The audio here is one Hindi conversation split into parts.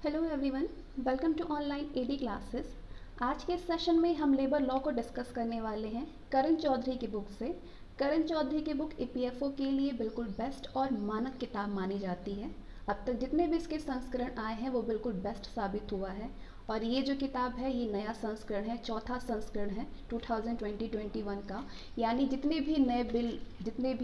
Hello everyone, welcome to online AD classes. आज के सेशन में हम लेबर लॉ को डिस्कस करने वाले हैं करण चौधरी की बुक से। करण चौधरी की बुक ईपीएफओ के लिए बिल्कुल बेस्ट और मानक किताब मानी जाती है। अब तक जितने भी इसके संस्करण आए हैं वो बिल्कुल बेस्ट साबित हुआ है। और ये जो किताब है ये नया संस्करण है, चौथा संस्करण है 2020-21 का। यानी जितने भी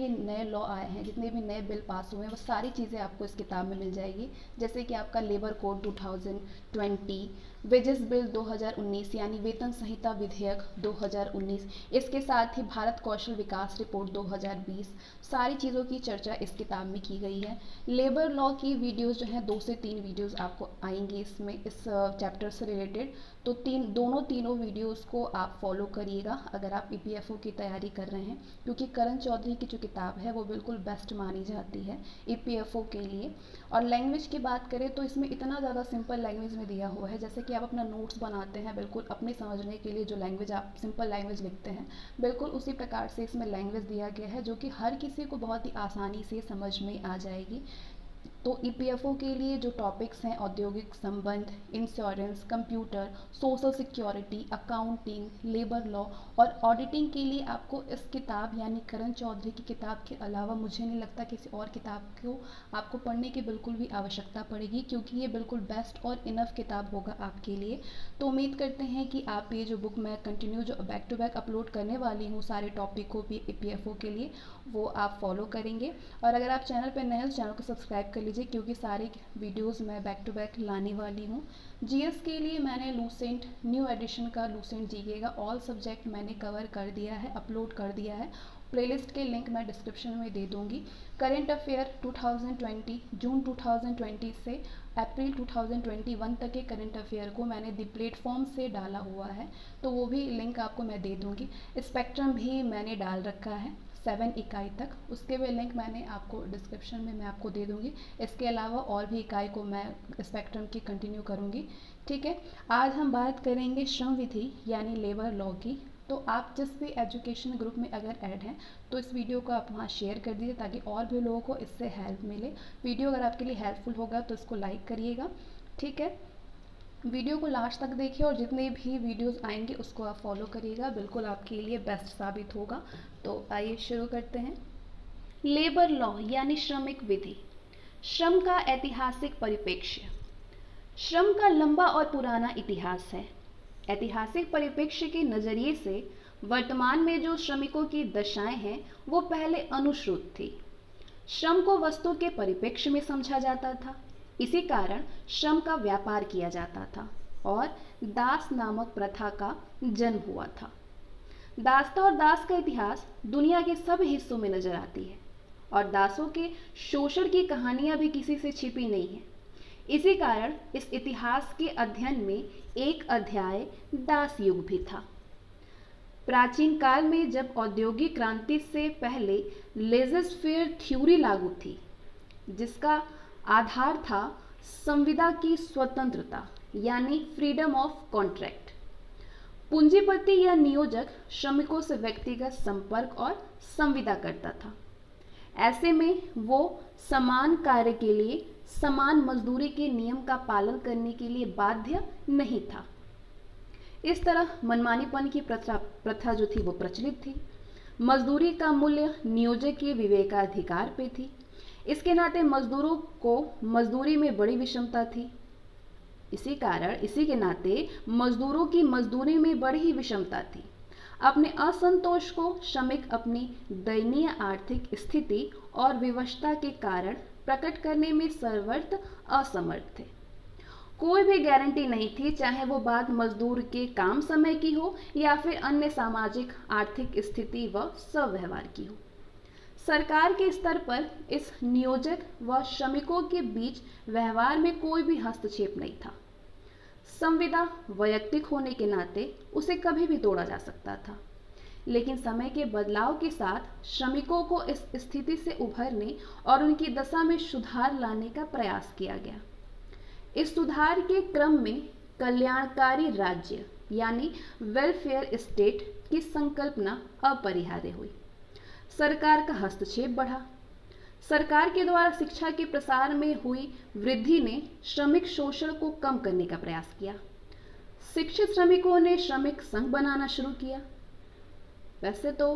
नए लॉ आए हैं, जितने भी नए बिल पास हुए हैं, वो सारी चीज़ें आपको इस किताब में मिल जाएगी। जैसे कि आपका लेबर कोड 2020, वेजेस बिल 2019 यानी वेतन संहिता विधेयक 2019, इसके साथ ही भारत कौशल विकास रिपोर्ट 2020, सारी चीज़ों की चर्चा इस किताब में की गई है। लेबर लॉ की वीडियोस जो हैं 2 से 3 वीडियोस आपको आएंगी इसमें, इस चैप्टर से रिलेटेड। तो तीनों वीडियोस को आप फॉलो करिएगा अगर आप ईपीएफओ की तैयारी कर रहे हैं, क्योंकि करण चौधरी की जो किताब है वो बिल्कुल बेस्ट मानी जाती है ईपीएफओ के लिए। और लैंग्वेज की बात करें तो इसमें इतना ज़्यादा सिंपल लैंग्वेज में दिया हुआ है, जैसे कि आप अपना नोट्स बनाते हैं बिल्कुल अपने समझने के लिए, जो लैंग्वेज आप सिंपल लैंग्वेज लिखते हैं बिल्कुल उसी प्रकार से इसमें लैंग्वेज दिया गया है, जो कि हर किसी को बहुत ही आसानी से समझ में आ जाएगी। तो ईपीएफओ के लिए जो टॉपिक्स हैं, औद्योगिक संबंध, insurance, computer, social security, accounting, labour law और ऑडिटिंग के लिए आपको इस किताब यानी करण चौधरी की किताब के अलावा मुझे नहीं लगता किसी और किताब को आपको पढ़ने की बिल्कुल भी आवश्यकता पड़ेगी, क्योंकि ये बिल्कुल बेस्ट और इनफ किताब होगा आपके लिए। तो उम्मीद करते हैं कि आप ये जो बुक मैं कंटिन्यू जो बैक टू बैक अपलोड करने वाली हूँ सारे टॉपिक को भी ईपीएफओ के लिए, वो आप फॉलो करेंगे। और अगर आप चैनल पर नए हैं तो चैनल को सब्सक्राइब कर लीजिए, क्योंकि सारे वीडियोस मैं बैक टू बैक लाने वाली हूँ। जीएस के लिए मैंने लूसेंट न्यू एडिशन का लूसेंट जीके का ऑल सब्जेक्ट मैंने कवर कर दिया है, अपलोड कर दिया है। प्लेलिस्ट के लिंक मैं डिस्क्रिप्शन में दे दूंगी। करेंट अफेयर 2020 जून 2020 से अप्रैल 2021 तक के करंट अफेयर को मैंने दी प्लेटफॉर्म से डाला हुआ है, तो वो भी लिंक आपको मैं दे दूंगी। स्पेक्ट्रम भी मैंने डाल रखा है 7 इकाई तक, उसके भी लिंक मैंने आपको डिस्क्रिप्शन में मैं आपको दे दूंगी। इसके अलावा और भी इकाई को मैं स्पेक्ट्रम की कंटिन्यू करूंगी। ठीक है, आज हम बात करेंगे श्रम विधि यानी लेबर लॉ की। तो आप जिस भी एजुकेशन ग्रुप में अगर ऐड हैं तो इस वीडियो को आप वहाँ शेयर कर दीजिए, ताकि और भी लोगों को इससे हेल्प मिले। वीडियो अगर आपके लिए हेल्पफुल होगा तो इसको लाइक करिएगा। ठीक है, वीडियो को लास्ट तक देखिए और जितने भी वीडियोस आएंगे उसको आप फॉलो करिएगा, बिल्कुल आपके लिए बेस्ट साबित होगा। तो आइए शुरू करते हैं। लेबर लॉ यानी श्रमिक विधि। श्रम का ऐतिहासिक परिप्रेक्ष्य। श्रम का लंबा और पुराना इतिहास है। ऐतिहासिक परिप्रेक्ष्य के नज़रिए से वर्तमान में जो श्रमिकों की दशाएं हैं वो पहले अनुश्रुत थी। श्रम को वस्तु के परिप्रेक्ष्य में समझा जाता था, इसी कारण श्रम का व्यापार किया जाता था और दास नामक प्रथा का जन्म हुआ था। दासता और दास का इतिहास दुनिया के सब हिस्सों में नजर आती है और दासों के शोषण की कहानियां भी किसी से छिपी नहीं है। इसी कारण इस इतिहास के अध्ययन में एक अध्याय दास युग भी था। प्राचीन काल में जब औद्योगिक क्रांति से पहले लेज़र-फेयर थ्योरी लागू थी, जिसका आधार था संविदा की स्वतंत्रता यानी फ्रीडम ऑफ कॉन्ट्रैक्ट। पूंजीपति या नियोजक श्रमिकों से व्यक्तिगत संपर्क और संविदा करता था। ऐसे में वो समान कार्य के लिए समान मजदूरी के नियम का पालन करने के लिए बाध्य नहीं था। इस तरह मनमानीपन की प्रथा जो थी वो प्रचलित थी। मजदूरी का मूल्य नियोजक के विवेकाधिकार पे थी। इसके नाते मजदूरों को मजदूरी में बड़ी विषमता थी। इसी के नाते मजदूरों की मजदूरी में बड़ी ही विषमता थी। अपने असंतोष को श्रमिक अपनी दयनीय आर्थिक स्थिति और विवशता के कारण प्रकट करने में सर्वत्र असमर्थ थे। कोई भी गारंटी नहीं थी, चाहे वो बात मजदूर के काम समय की हो या फिर अन्य सामाजिक आर्थिक स्थिति व स्वव्यवहार की हो। सरकार के स्तर पर इस नियोजक व श्रमिकों के बीच व्यवहार में कोई भी हस्तक्षेप नहीं था। संविदा वैयक्तिक होने के नाते उसे कभी भी तोड़ा जा सकता था, लेकिन समय के बदलाव के साथ श्रमिकों को इस स्थिति से उभरने और उनकी दशा में सुधार लाने का प्रयास किया गया। इस सुधार के क्रम में कल्याणकारी राज्य यानी वेलफेयर स्टेट की संकल्पना अपरिहार्य हुई। सरकार का हस्तक्षेप बढ़ा। सरकार के द्वारा शिक्षा के प्रसार में हुई वृद्धि ने श्रमिक शोषण को कम करने का प्रयास किया। शिक्षित श्रमिकों ने श्रमिक संघ बनाना शुरू किया। वैसे तो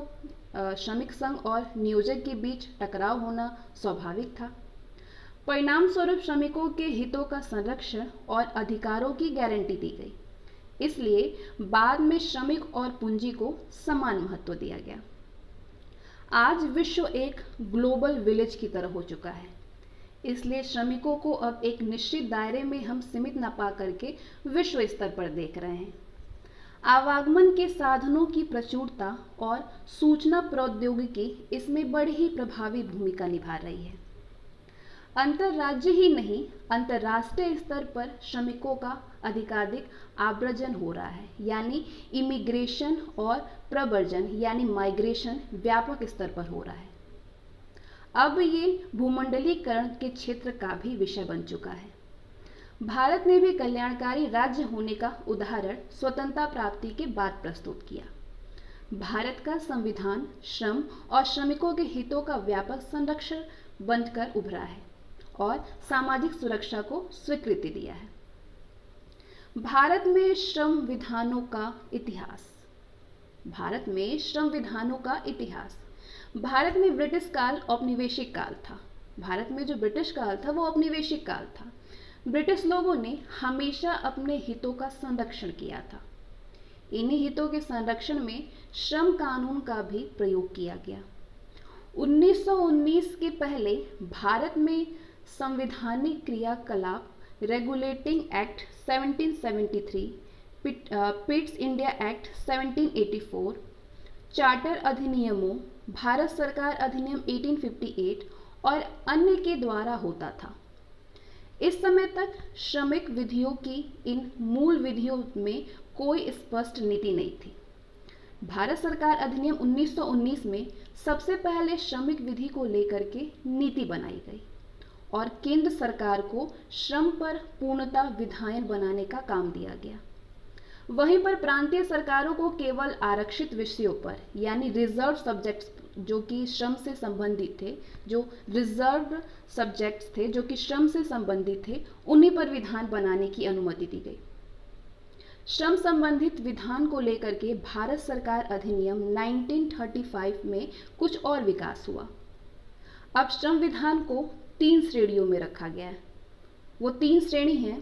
श्रमिक संघ और नियोजक के बीच टकराव होना स्वाभाविक था। परिणाम स्वरूप श्रमिकों के हितों का संरक्षण और अधिकारों की गारंटी दी गई। इसलिए बाद में श्रमिक और पूंजी को समान महत्व दिया गया। आज विश्व एक ग्लोबल विलेज की तरह हो चुका है, इसलिए श्रमिकों को अब एक निश्चित दायरे में हम सीमित न पा करके विश्व स्तर पर देख रहे हैं। आवागमन के साधनों की प्रचुरता और सूचना प्रौद्योगिकी इसमें बड़ी ही प्रभावी भूमिका निभा रही है। अंतरराज्य ही नहीं, अंतर्राष्ट्रीय स्तर पर श्रमिकों का अधिकाधिक आव्रजन हो रहा है, यानी इमिग्रेशन और प्रव्रजन यानी माइग्रेशन व्यापक स्तर पर हो रहा है। अब ये भूमंडलीकरण के क्षेत्र का भी विषय बन चुका है। भारत ने भी कल्याणकारी राज्य होने का उदाहरण स्वतंत्रता प्राप्ति के बाद प्रस्तुत किया। भारत का संविधान श्रम और श्रमिकों के हितों का व्यापक संरक्षण बनकर उभरा है और सामाजिक सुरक्षा को स्वीकृति दिया है। भारत में श्रम विधानों का इतिहास। भारत में श्रम विधानों का इतिहास। भारत में ब्रिटिश काल औपनिवेशिक काल था। भारत में जो ब्रिटिश काल था वो औपनिवेशिक काल था। ब्रिटिश लोगों ने हमेशा अपने हितों का संरक्षण किया था। इन्हीं हितों के संरक्षण में श्रम कानून का भी प्रयोग किया गया। 1919 के पहले भारत में संवैधानिक क्रियाकलाप regulating act 1773, Pitt's India act 1784, charter अधिनियमों, भारत सरकार अधिनियम 1858 और अन्य के द्वारा होता था। इस समय तक श्रमिक विधियों की इन मूल विधियों में कोई स्पष्ट नीति नहीं थी। भारत सरकार अधिनियम 1919 में सबसे पहले श्रमिक विधि को लेकर के नीति बनाई गई और केंद्र सरकार को श्रम पर पूर्णता विधायन बनाने का काम दिया गया। वहीं पर प्रांतीय सरकारों को केवल आरक्षित विषयों पर यानी रिजर्व सब्जेक्ट्स जो कि श्रम से संबंधित थे, जो रिजर्व सब्जेक्ट्स थे जो कि श्रम से संबंधित थे, उन्हीं पर विधान बनाने की अनुमति दी गई। श्रम संबंधित विधान को लेकर के भारत सरकार अधिनियम 1935 में कुछ और विकास हुआ। अब श्रम विधान को 3 श्रेणियों में रखा गया है। वो 3 श्रेणी हैं: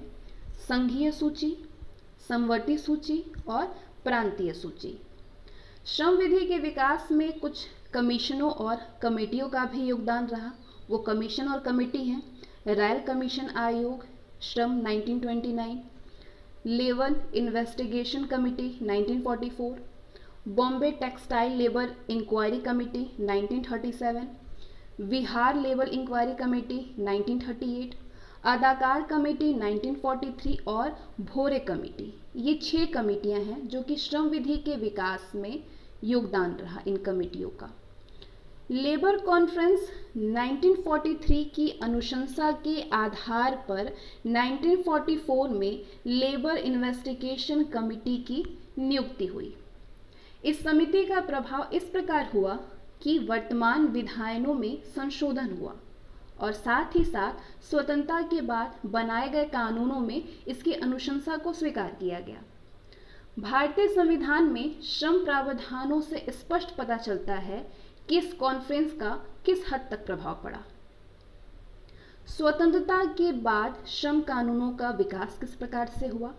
संघीय सूची, समवर्ती सूची और प्रांतीय सूची। श्रम विधि के विकास में कुछ कमीशनों और कमेटियों का भी योगदान रहा। वो कमीशन और कमेटी हैं: रॉयल कमीशन आयोग श्रम 1929, labour investigation committee 1944, Bombay textile labour inquiry committee 1937, Bihar labour inquiry committee 1938, Adarkar committee 1943 और भोरे कमेटी। ये 6 कमेटियां हैं जो कि श्रम विधि के विकास में योगदान रहा इन कमेटियों का। लेबर कॉन्फ्रेंस 1943 की अनुशंसा के आधार पर 1944 में लेबर इन्वेस्टिगेशन कमेटी की नियुक्ति हुई। इस समिति का प्रभाव इस प्रकार हुआ कि वर्तमान विधायनों में संशोधन हुआ और साथ ही साथ स्वतंत्रता के बाद बनाए गए कानूनों में इसकी अनुशंसा को स्वीकार किया गया। भारतीय संविधान में श्रम प्रावधानों से स्पष्ट पता चलता है कि इस कॉन्फ्रेंस का किस हद तक प्रभाव पड़ा। स्वतंत्रता के बाद श्रम कानूनों का विकास किस प्रकार से हुआ?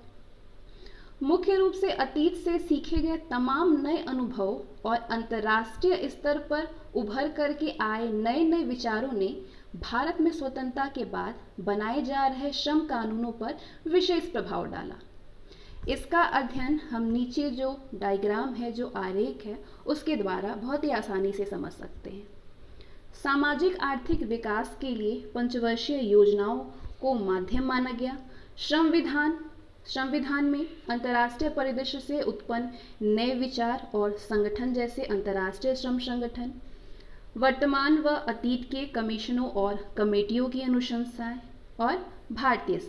मुख्य रूप से अतीत से सीखे गए तमाम नए अनुभव और अंतर्राष्ट्रीय स्तर पर उभर करके आए नए नए विचारों ने भारत में स्वतंत्रता के बाद बनाए जा रहे श्रम कानूनों पर विशेष प्रभाव डाला। इसका अध्ययन हम नीचे जो डायग्राम है, जो आरेख है, उसके द्वारा बहुत ही आसानी से समझ सकते हैं। सामाजिक आर्थिक विकास के लिए पंचवर्षीय योजनाओं को माध्यम माना गया। संविधान में अंतर्राष्ट्रीय परिदृश्य से उत्पन्न नए विचार और संगठन जैसे अंतर्राष्ट्रीय श्रम संगठन, वर्तमान व अतीत के कमीशनों और कमेटियों की अनुशंसाएं और भारतीय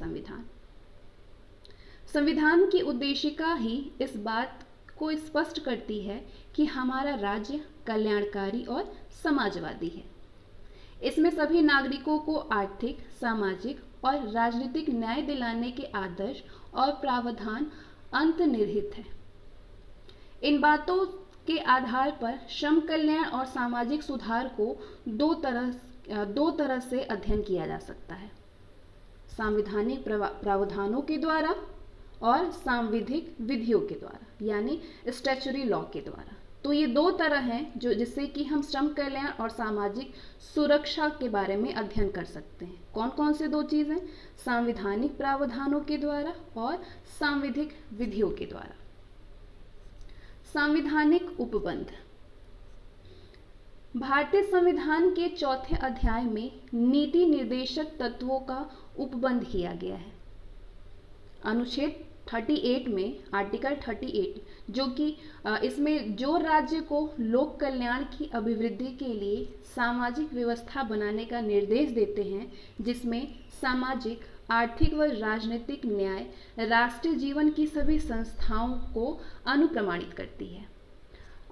संविधान की उद्देशिका ही इस बात को स्पष्ट करती है कि हमारा राज्य कल्याणकारी और समाजवादी है। इसमें सभी नागरिकों को आर्थिक, सामाजिक और राजनीतिक न्याय दिलाने के आदर्श और प्रावधान अंतर्निहित है। इन बातों के आधार पर श्रम कल्याण और सामाजिक सुधार को दो तरह से अध्ययन किया जा सकता है, संवैधानिक प्रावधानों के द्वारा और सांविधिक विधियों के द्वारा, यानी स्टैच्यूटरी लॉ के द्वारा। तो ये दो तरह हैं जो जिससे कि हम श्रम कल्याण और सामाजिक सुरक्षा के बारे में अध्ययन कर सकते हैं। कौन कौन से दो चीज़ें? संवैधानिक प्रावधानों के द्वारा और सांविधिक विधियों के द्वारा। संवैधानिक उपबंध। भारतीय संविधान के चौथे अध्याय में नीति निर्देशक तत्वों का उपबंध किया गया है। अनुच्छेद 38 में, आर्टिकल 38, जो कि इसमें जो राज्य को लोक कल्याण की अभिवृद्धि के लिए सामाजिक व्यवस्था बनाने का निर्देश देते हैं, जिसमें सामाजिक, आर्थिक व राजनीतिक न्याय राष्ट्रीय जीवन की सभी संस्थाओं को अनुप्रमाणित करती है।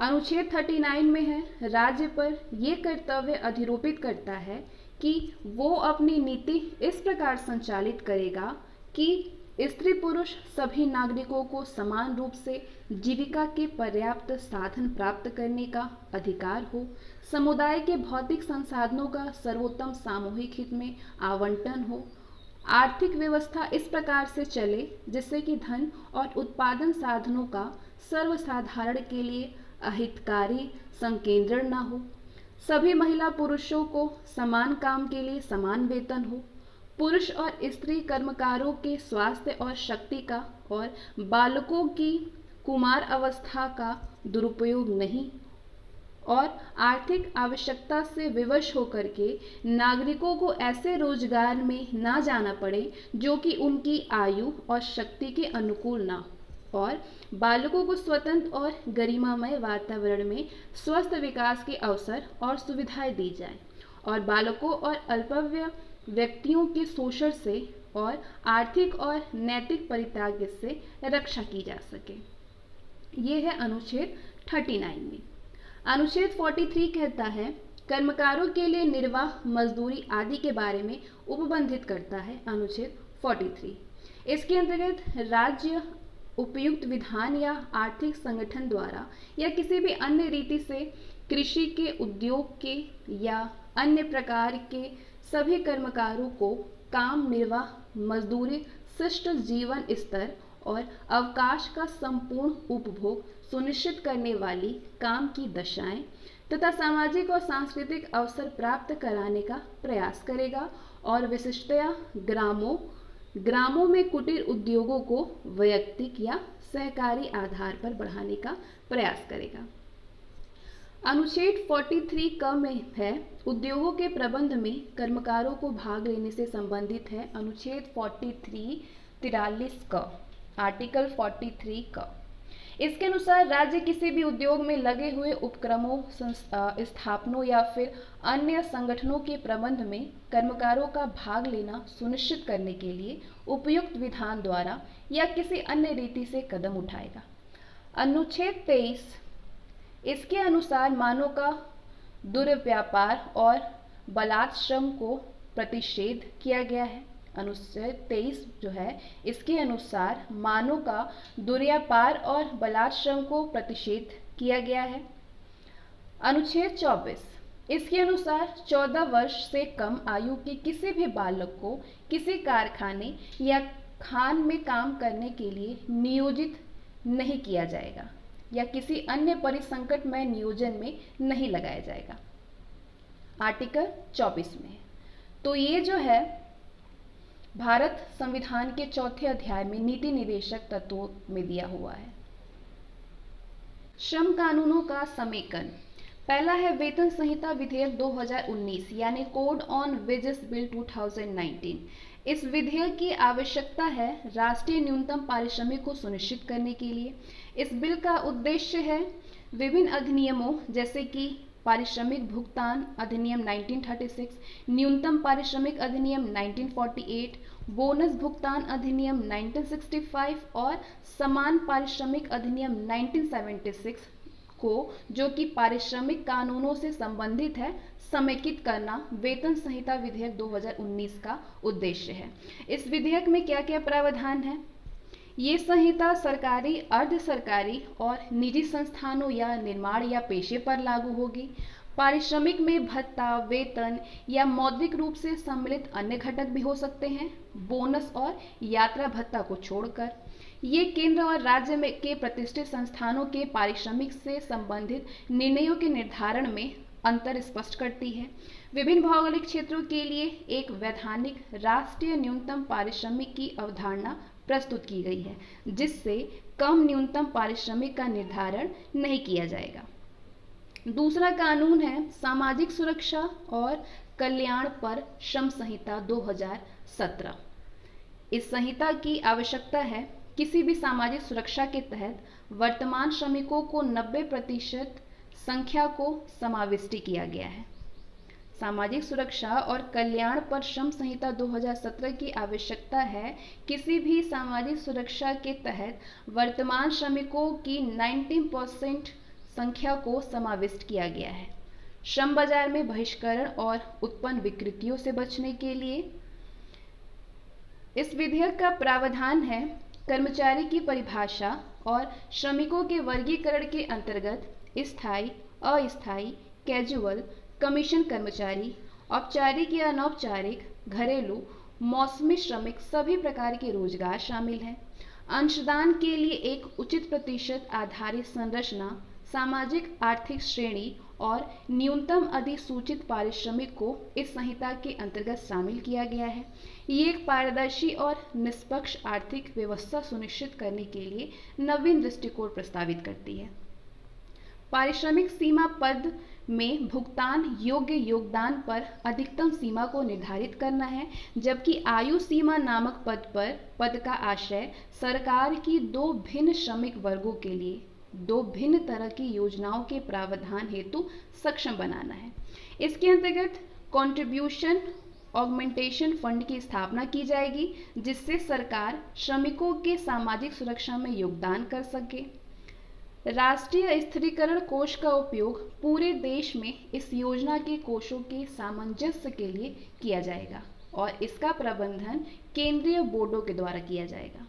अनुच्छेद 39 में है, राज्य पर यह कर्तव्य अधिरोपित करता है कि वो अपनी नीति इस प्रकार संचालित करेगा कि स्त्री पुरुष सभी नागरिकों को समान रूप से जीविका के पर्याप्त साधन प्राप्त करने का अधिकार हो, समुदाय के भौतिक संसाधनों का सर्वोत्तम सामूहिक हित में आवंटन हो, आर्थिक व्यवस्था इस प्रकार से चले जिससे कि धन और उत्पादन साधनों का सर्वसाधारण के लिए अहितकारी संकेंद्रण न हो, सभी महिला पुरुषों को समान काम के लिए समान वेतन हो, पुरुष और स्त्री कर्मकारों के स्वास्थ्य और शक्ति का और बालकों की कुमार अवस्था का दुरुपयोग नहीं, और आर्थिक आवश्यकता से विवश होकर के नागरिकों को ऐसे रोजगार में ना जाना पड़े जो कि उनकी आयु और शक्ति के अनुकूल ना हो, और बालकों को स्वतंत्र और गरिमामय वातावरण में स्वस्थ विकास के अवसर और सुविधाएं दी जाए, और बालकों और अल्पवय व्यक्तियों के शोषण से और आर्थिक और नैतिक परित्याग से रक्षा की जा सके। ये है अनुच्छेद 39 में। अनुच्छेद 43 कहता है, कर्मकारों के लिए निर्वाह, मजदूरी आदि के बारे में उपबंधित करता है अनुच्छेद 43। इसके अंतर्गत राज्य उपयुक्त विधान या आर्थिक संगठन द्वारा या किसी भी अन्य रीति से कृषि के, उद्योग के या अन्य प्रकार के सभी कर्मकारों को काम, निर्वाह, मजदूरी, शिष्ट जीवन स्तर और अवकाश का संपूर्ण उपभोग सुनिश्चित करने वाली काम की दशाएं तथा सामाजिक और सांस्कृतिक अवसर प्राप्त कराने का प्रयास करेगा, और विशिष्टया ग्रामों में कुटीर उद्योगों को वैयक्तिक या सहकारी आधार पर बढ़ाने का प्रयास करेगा। अनुच्छेद 43 क में है, उद्योगों के प्रबंध में कर्मकारों को भाग लेने से संबंधित है अनुच्छेद 43 क, आर्टिकल 43 क। इसके अनुसार राज्य किसी भी उद्योग में लगे हुए उपक्रमों, स्थापनों या फिर अन्य संगठनों के प्रबंध में कर्मकारों का भाग लेना सुनिश्चित करने के लिए उपयुक्त विधान द्वारा या किसी अन्य रीति से कदम उठाएगा। अनुच्छेद 23, इसके अनुसार मानव का दुर्व्यापार और बलात् श्रम को प्रतिषेध किया गया है। अनुच्छेद 23 जो है, इसके अनुसार मानव का दुर्व्यापार और बलात् श्रम को प्रतिषेध किया गया है। अनुच्छेद 24, इसके अनुसार 14 वर्ष से कम आयु के किसी भी बालक को किसी कारखाने या खान में काम करने के लिए नियोजित नहीं किया जाएगा या किसी अन्य परिसंकटमय नियोजन में नहीं लगाया जाएगा। आर्टिकल 24 में। तो ये जो है भारत संविधान के चौथे अध्याय में नीति निर्देशक तत्वों में दिया हुआ है। श्रम कानूनों का समेकन। पहला है वेतन संहिता विधेयक 2019 यानी कोड ऑन वेजेस बिल 2019। इस विधेयक की आवश्यकता है राष्ट्रीय न्यूनतम पारिश्रमिक को सुनिश्चित करने के लिए। इस बिल का उद्देश्य है विभिन्न अधिनियमों जैसे कि पारिश्रमिक भुगतान अधिनियम 1936, न्यूनतम पारिश्रमिक अधिनियम 1948, बोनस भुगतान अधिनियम 1965 और समान पारिश्रमिक अधिनियम 1976 को, जो कि पारिश्रमिक कानूनों से संबंधित है, समेकित करना वेतन संहिता विधेयक 2019 का उद्देश्य है। इस विधेयक में क्या क्या प्रावधान है? ये संहिता सरकारी, अर्ध सरकारी और निजी संस्थानों या निर्माण या पेशे पर लागू होगी। पारिश्रमिक में भत्ता, वेतन या मौद्रिक रूप से सम्मिलित अन्य घटक भी हो सकते हैं, बोनस और यात्रा भत्ता को छोड़कर। ये केंद्र और राज्य में के प्रतिष्ठित संस्थानों के पारिश्रमिक से संबंधित निर्णयों के निर्धारण में अंतर स्पष्ट करती है। विभिन्न भौगोलिक क्षेत्रों के लिए एक वैधानिक राष्ट्रीय न्यूनतम पारिश्रमिक की अवधारणा प्रस्तुत की गई है, जिससे कम न्यूनतम पारिश्रमिक का निर्धारण नहीं किया जाएगा। दूसरा कानून है सामाजिक सुरक्षा और कल्याण पर श्रम संहिता 2017। इस संहिता की आवश्यकता है किसी भी सामाजिक सुरक्षा के तहत वर्तमान श्रमिकों को 90% संख्या को समाविष्ट किया गया है। सामाजिक सुरक्षा और कल्याण पर श्रम संहिता 2017 की आवश्यकता है किसी भी सामाजिक सुरक्षा के तहत वर्तमान श्रमिकों की 19% संख्या को समाविष्ट किया गया है। श्रम बाजार में बहिष्करण और उत्पन्न विकृतियों से बचने के लिए इस विधेयक का प्रावधान है कर्मचारी की परिभाषा और श्रमिकों के वर्गीकरण के अंतर्गत स्थायी, अस्थायी, कैजुअल, कमीशन कर्मचारी, औपचारिक या अनौपचारिक, घरेलू, मौसमी श्रमिक सभी प्रकार के रोजगार शामिल हैं। अंशदान के लिए एक उचित प्रतिशत आधारित संरचना, सामाजिक आर्थिक श्रेणी और न्यूनतम अधिसूचित पारिश्रमिक को इस संहिता के अंतर्गत शामिल किया गया है। ये एक पारदर्शी और निष्पक्ष आर्थिक व्यवस्था सुनिश्चित करने के लिए नवीन दृष्टिकोण प्रस्तावित करती है। पारिश्रमिक सीमा पद में भुगतान योग्य योगदान पर अधिकतम सीमा को निर्धारित करना है, जबकि आयु सीमा नामक पद का आशय सरकार की दो भिन्न श्रमिक वर्गों के लिए दो भिन्न तरह की योजनाओं के प्रावधान हेतु सक्षम बनाना है। इसके अंतर्गत कंट्रीब्यूशन ऑगमेंटेशन फंड की स्थापना की जाएगी, जिससे सरकार श्रमिकों के सामाजिक सुरक्षा में योगदान कर सके। राष्ट्रीय स्थिरीकरण कोष का उपयोग पूरे देश में इस योजना के कोषों के सामंजस्य के लिए किया जाएगा और इसका प्रबंधन केंद्रीय बोर्डों के द्वारा किया जाएगा।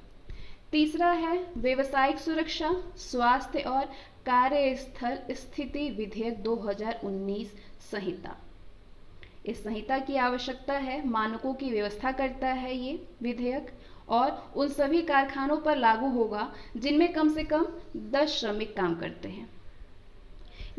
तीसरा है व्यावसायिक सुरक्षा, स्वास्थ्य और कार्यस्थल स्थिति विधेयक 2019 संहिता। इस संहिता की आवश्यकता है, मानकों की व्यवस्था करता है ये विधेयक और उन सभी कारखानों पर लागू होगा जिनमें कम से कम 10 श्रमिक काम करते हैं।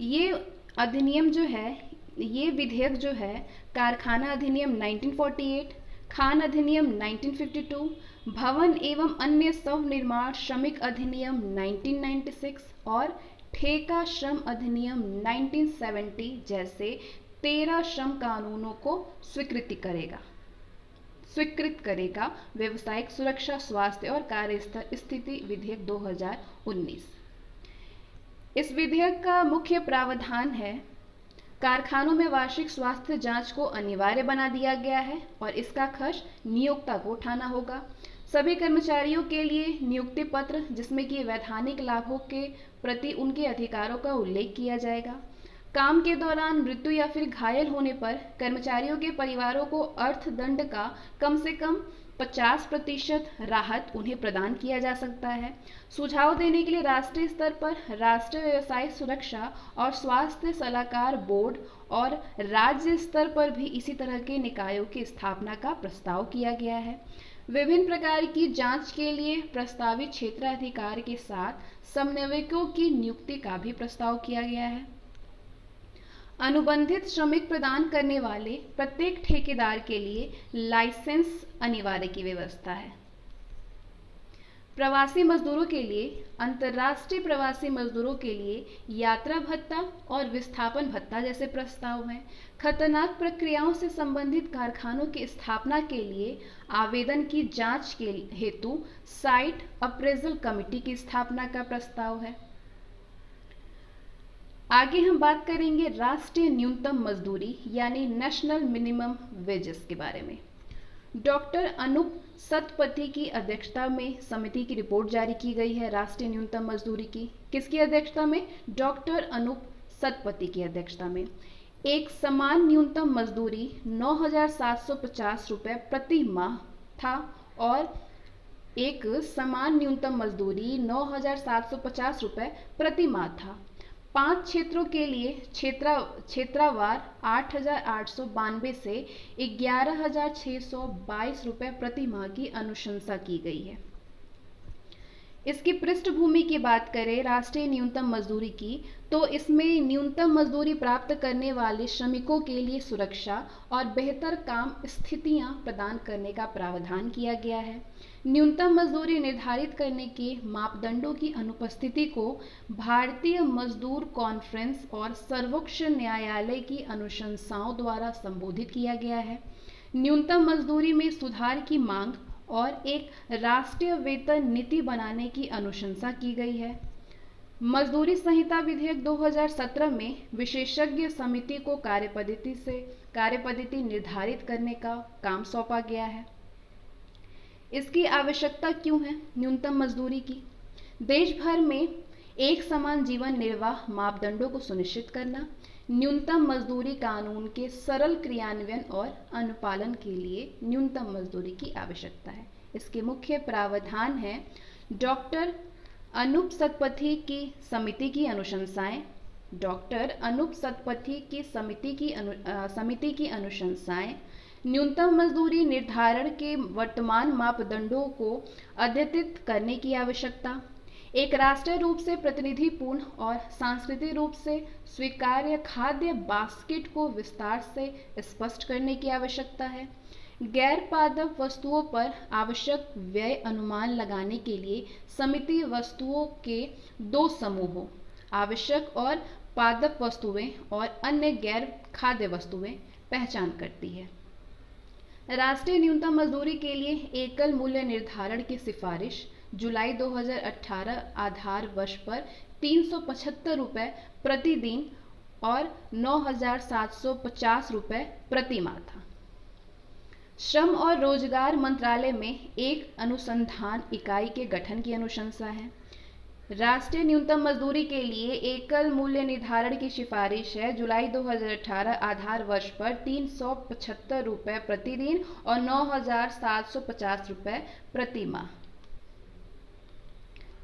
ये अधिनियम जो है, ये विधेयक जो है कारखाना अधिनियम 1948, खान अधिनियम 1952, भवन एवं अन्य स्वनिर्माण श्रमिक अधिनियम 1996 और ठेका श्रम अधिनियम 1970 जैसे 13 श्रम कानूनों को स्वीकृत करेगा व्यावसायिक सुरक्षा, स्वास्थ्य और कार्यस्थल स्थिति विधेयक 2019। इस विधेयक का मुख्य प्रावधान है कारखानों में वार्षिक स्वास्थ्य जांच को अनिवार्य बना दिया गया है और इसका खर्च नियोक्ता को उठाना होगा। सभी कर्मचारियों के लिए नियुक्ति पत्र जिसमें कि वैधानिक लाभों के प्रति उनके अधिकारों का उल्लेख किया जाएगा। काम के दौरान मृत्यु या फिर घायल होने पर कर्मचारियों के परिवारों को अर्थदंड का कम से कम 50% राहत उन्हें प्रदान किया जा सकता है। सुझाव देने के लिए राष्ट्रीय स्तर पर राष्ट्रीय व्यवसायिक सुरक्षा और स्वास्थ्य सलाहकार बोर्ड और राज्य स्तर पर भी इसी तरह के निकायों की स्थापना का प्रस्ताव किया गया है। विभिन्न प्रकार की जांच के लिए प्रस्तावित क्षेत्राधिकार के साथ समन्वयकों की नियुक्ति का भी प्रस्ताव किया गया है। अनुबंधित श्रमिक प्रदान करने वाले प्रत्येक ठेकेदार के लिए लाइसेंस अनिवार्य की व्यवस्था है। प्रवासी मजदूरों के लिए, अंतर्राष्ट्रीय प्रवासी मजदूरों के लिए यात्रा भत्ता और विस्थापन भत्ता जैसे प्रस्ताव हैं। खतरनाक प्रक्रियाओं से संबंधित कारखानों की स्थापना के लिए आवेदन की जांच के हेतु साइट अप्रेजल कमेटी की स्थापना का प्रस्ताव है। आगे हम बात करेंगे राष्ट्रीय न्यूनतम मजदूरी यानी नेशनल मिनिमम वेजेस के बारे में। डॉक्टर अनूप सतपथी की अध्यक्षता में समिति की रिपोर्ट जारी की गई है राष्ट्रीय न्यूनतम मजदूरी की। किसकी अध्यक्षता में? डॉक्टर अनूप सतपथी की अध्यक्षता में। एक समान न्यूनतम मजदूरी 9,750 रुपये प्रति माह था और एक समान न्यूनतम मजदूरी 9,750 रुपये प्रति माह था। 5 क्षेत्रों के लिए क्षेत्रावार 8,892 से 11,622 रुपये प्रति माह की अनुशंसा की गई है। इसकी पृष्ठभूमि की बात करें राष्ट्रीय न्यूनतम मजदूरी की, तो इसमें न्यूनतम मजदूरी प्राप्त करने वाले श्रमिकों के लिए सुरक्षा और बेहतर काम स्थितियां प्रदान करने का प्रावधान किया गया है। न्यूनतम मजदूरी निर्धारित करने के मापदंडों की अनुपस्थिति को भारतीय मजदूर कॉन्फ्रेंस और सर्वोच्च न्यायालय की अनुशंसाओं द्वारा संबोधित किया गया है। न्यूनतम मजदूरी में सुधार की मांग और एक राष्ट्रीय वेतन नीति बनाने की अनुशंसा की गई है। मजदूरी संहिता विधेयक 2017 में विशेषज्ञ समिति को कार्यपद्धति निर्धारित करने का काम सौंपा गया है। इसकी आवश्यकता क्यों है न्यूनतम मजदूरी की? देश भर में एक समान जीवन निर्वाह मापदंडों को सुनिश्चित करना, न्यूनतम मजदूरी कानून के सरल क्रियान्वयन और अनुपालन के लिए न्यूनतम मजदूरी की आवश्यकता है। इसके मुख्य प्रावधान हैं डॉक्टर अनूप सतपथी की समिति की अनुशंसाएं, डॉक्टर अनूप सतपथी की समिति की अनुशंसाएं, न्यूनतम मजदूरी निर्धारण के वर्तमान मापदंडों को अद्यतित करने की आवश्यकता, एक राष्ट्रीय रूप से प्रतिनिधिपूर्ण और सांस्कृतिक रूप से स्वीकार्य खाद्य बास्केट को विस्तार से स्पष्ट करने की आवश्यकता है, गैर पादप वस्तुओं पर आवश्यक व्यय अनुमान लगाने के लिए समिति वस्तुओं के 2 समूहों, आवश्यक और पादप वस्तुएं और अन्य गैर खाद्य वस्तुएं पहचान करती है। राष्ट्रीय न्यूनतम मजदूरी के लिए एकल मूल्य निर्धारण की सिफारिश जुलाई 2018 आधार वर्ष पर 375 रुपये प्रति दिन और 9,750 रुपये प्रति माह था। श्रम और रोजगार मंत्रालय में एक अनुसंधान इकाई के गठन की अनुशंसा है। राष्ट्रीय न्यूनतम मजदूरी के लिए एकल मूल्य निर्धारण की सिफारिश है जुलाई 2018 आधार वर्ष पर 375 रुपये प्रति दिन और 9,750 रुपये प्रति माह।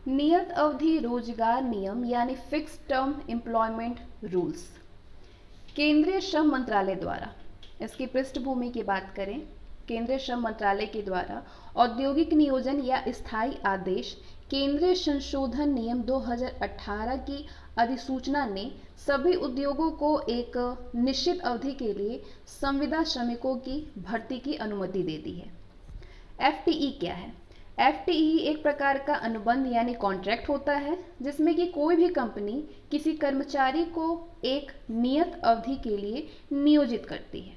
नियत अवधि रोजगार नियम यानी फिक्स टर्म एम्प्लॉयमेंट रूल्स केंद्रीय श्रम मंत्रालय द्वारा, इसकी पृष्ठभूमि की बात करें, केंद्रीय श्रम मंत्रालय के द्वारा औद्योगिक नियोजन या स्थायी आदेश केंद्रीय संशोधन नियम 2018 की अधिसूचना ने सभी उद्योगों को एक निश्चित अवधि के लिए संविदा श्रमिकों की भर्ती की अनुमति दे दी है। FTE क्या है? FTE एक प्रकार का अनुबंध यानी कॉन्ट्रैक्ट होता है जिसमें कि कोई भी कंपनी किसी कर्मचारी को एक नियत अवधि के लिए नियोजित करती है।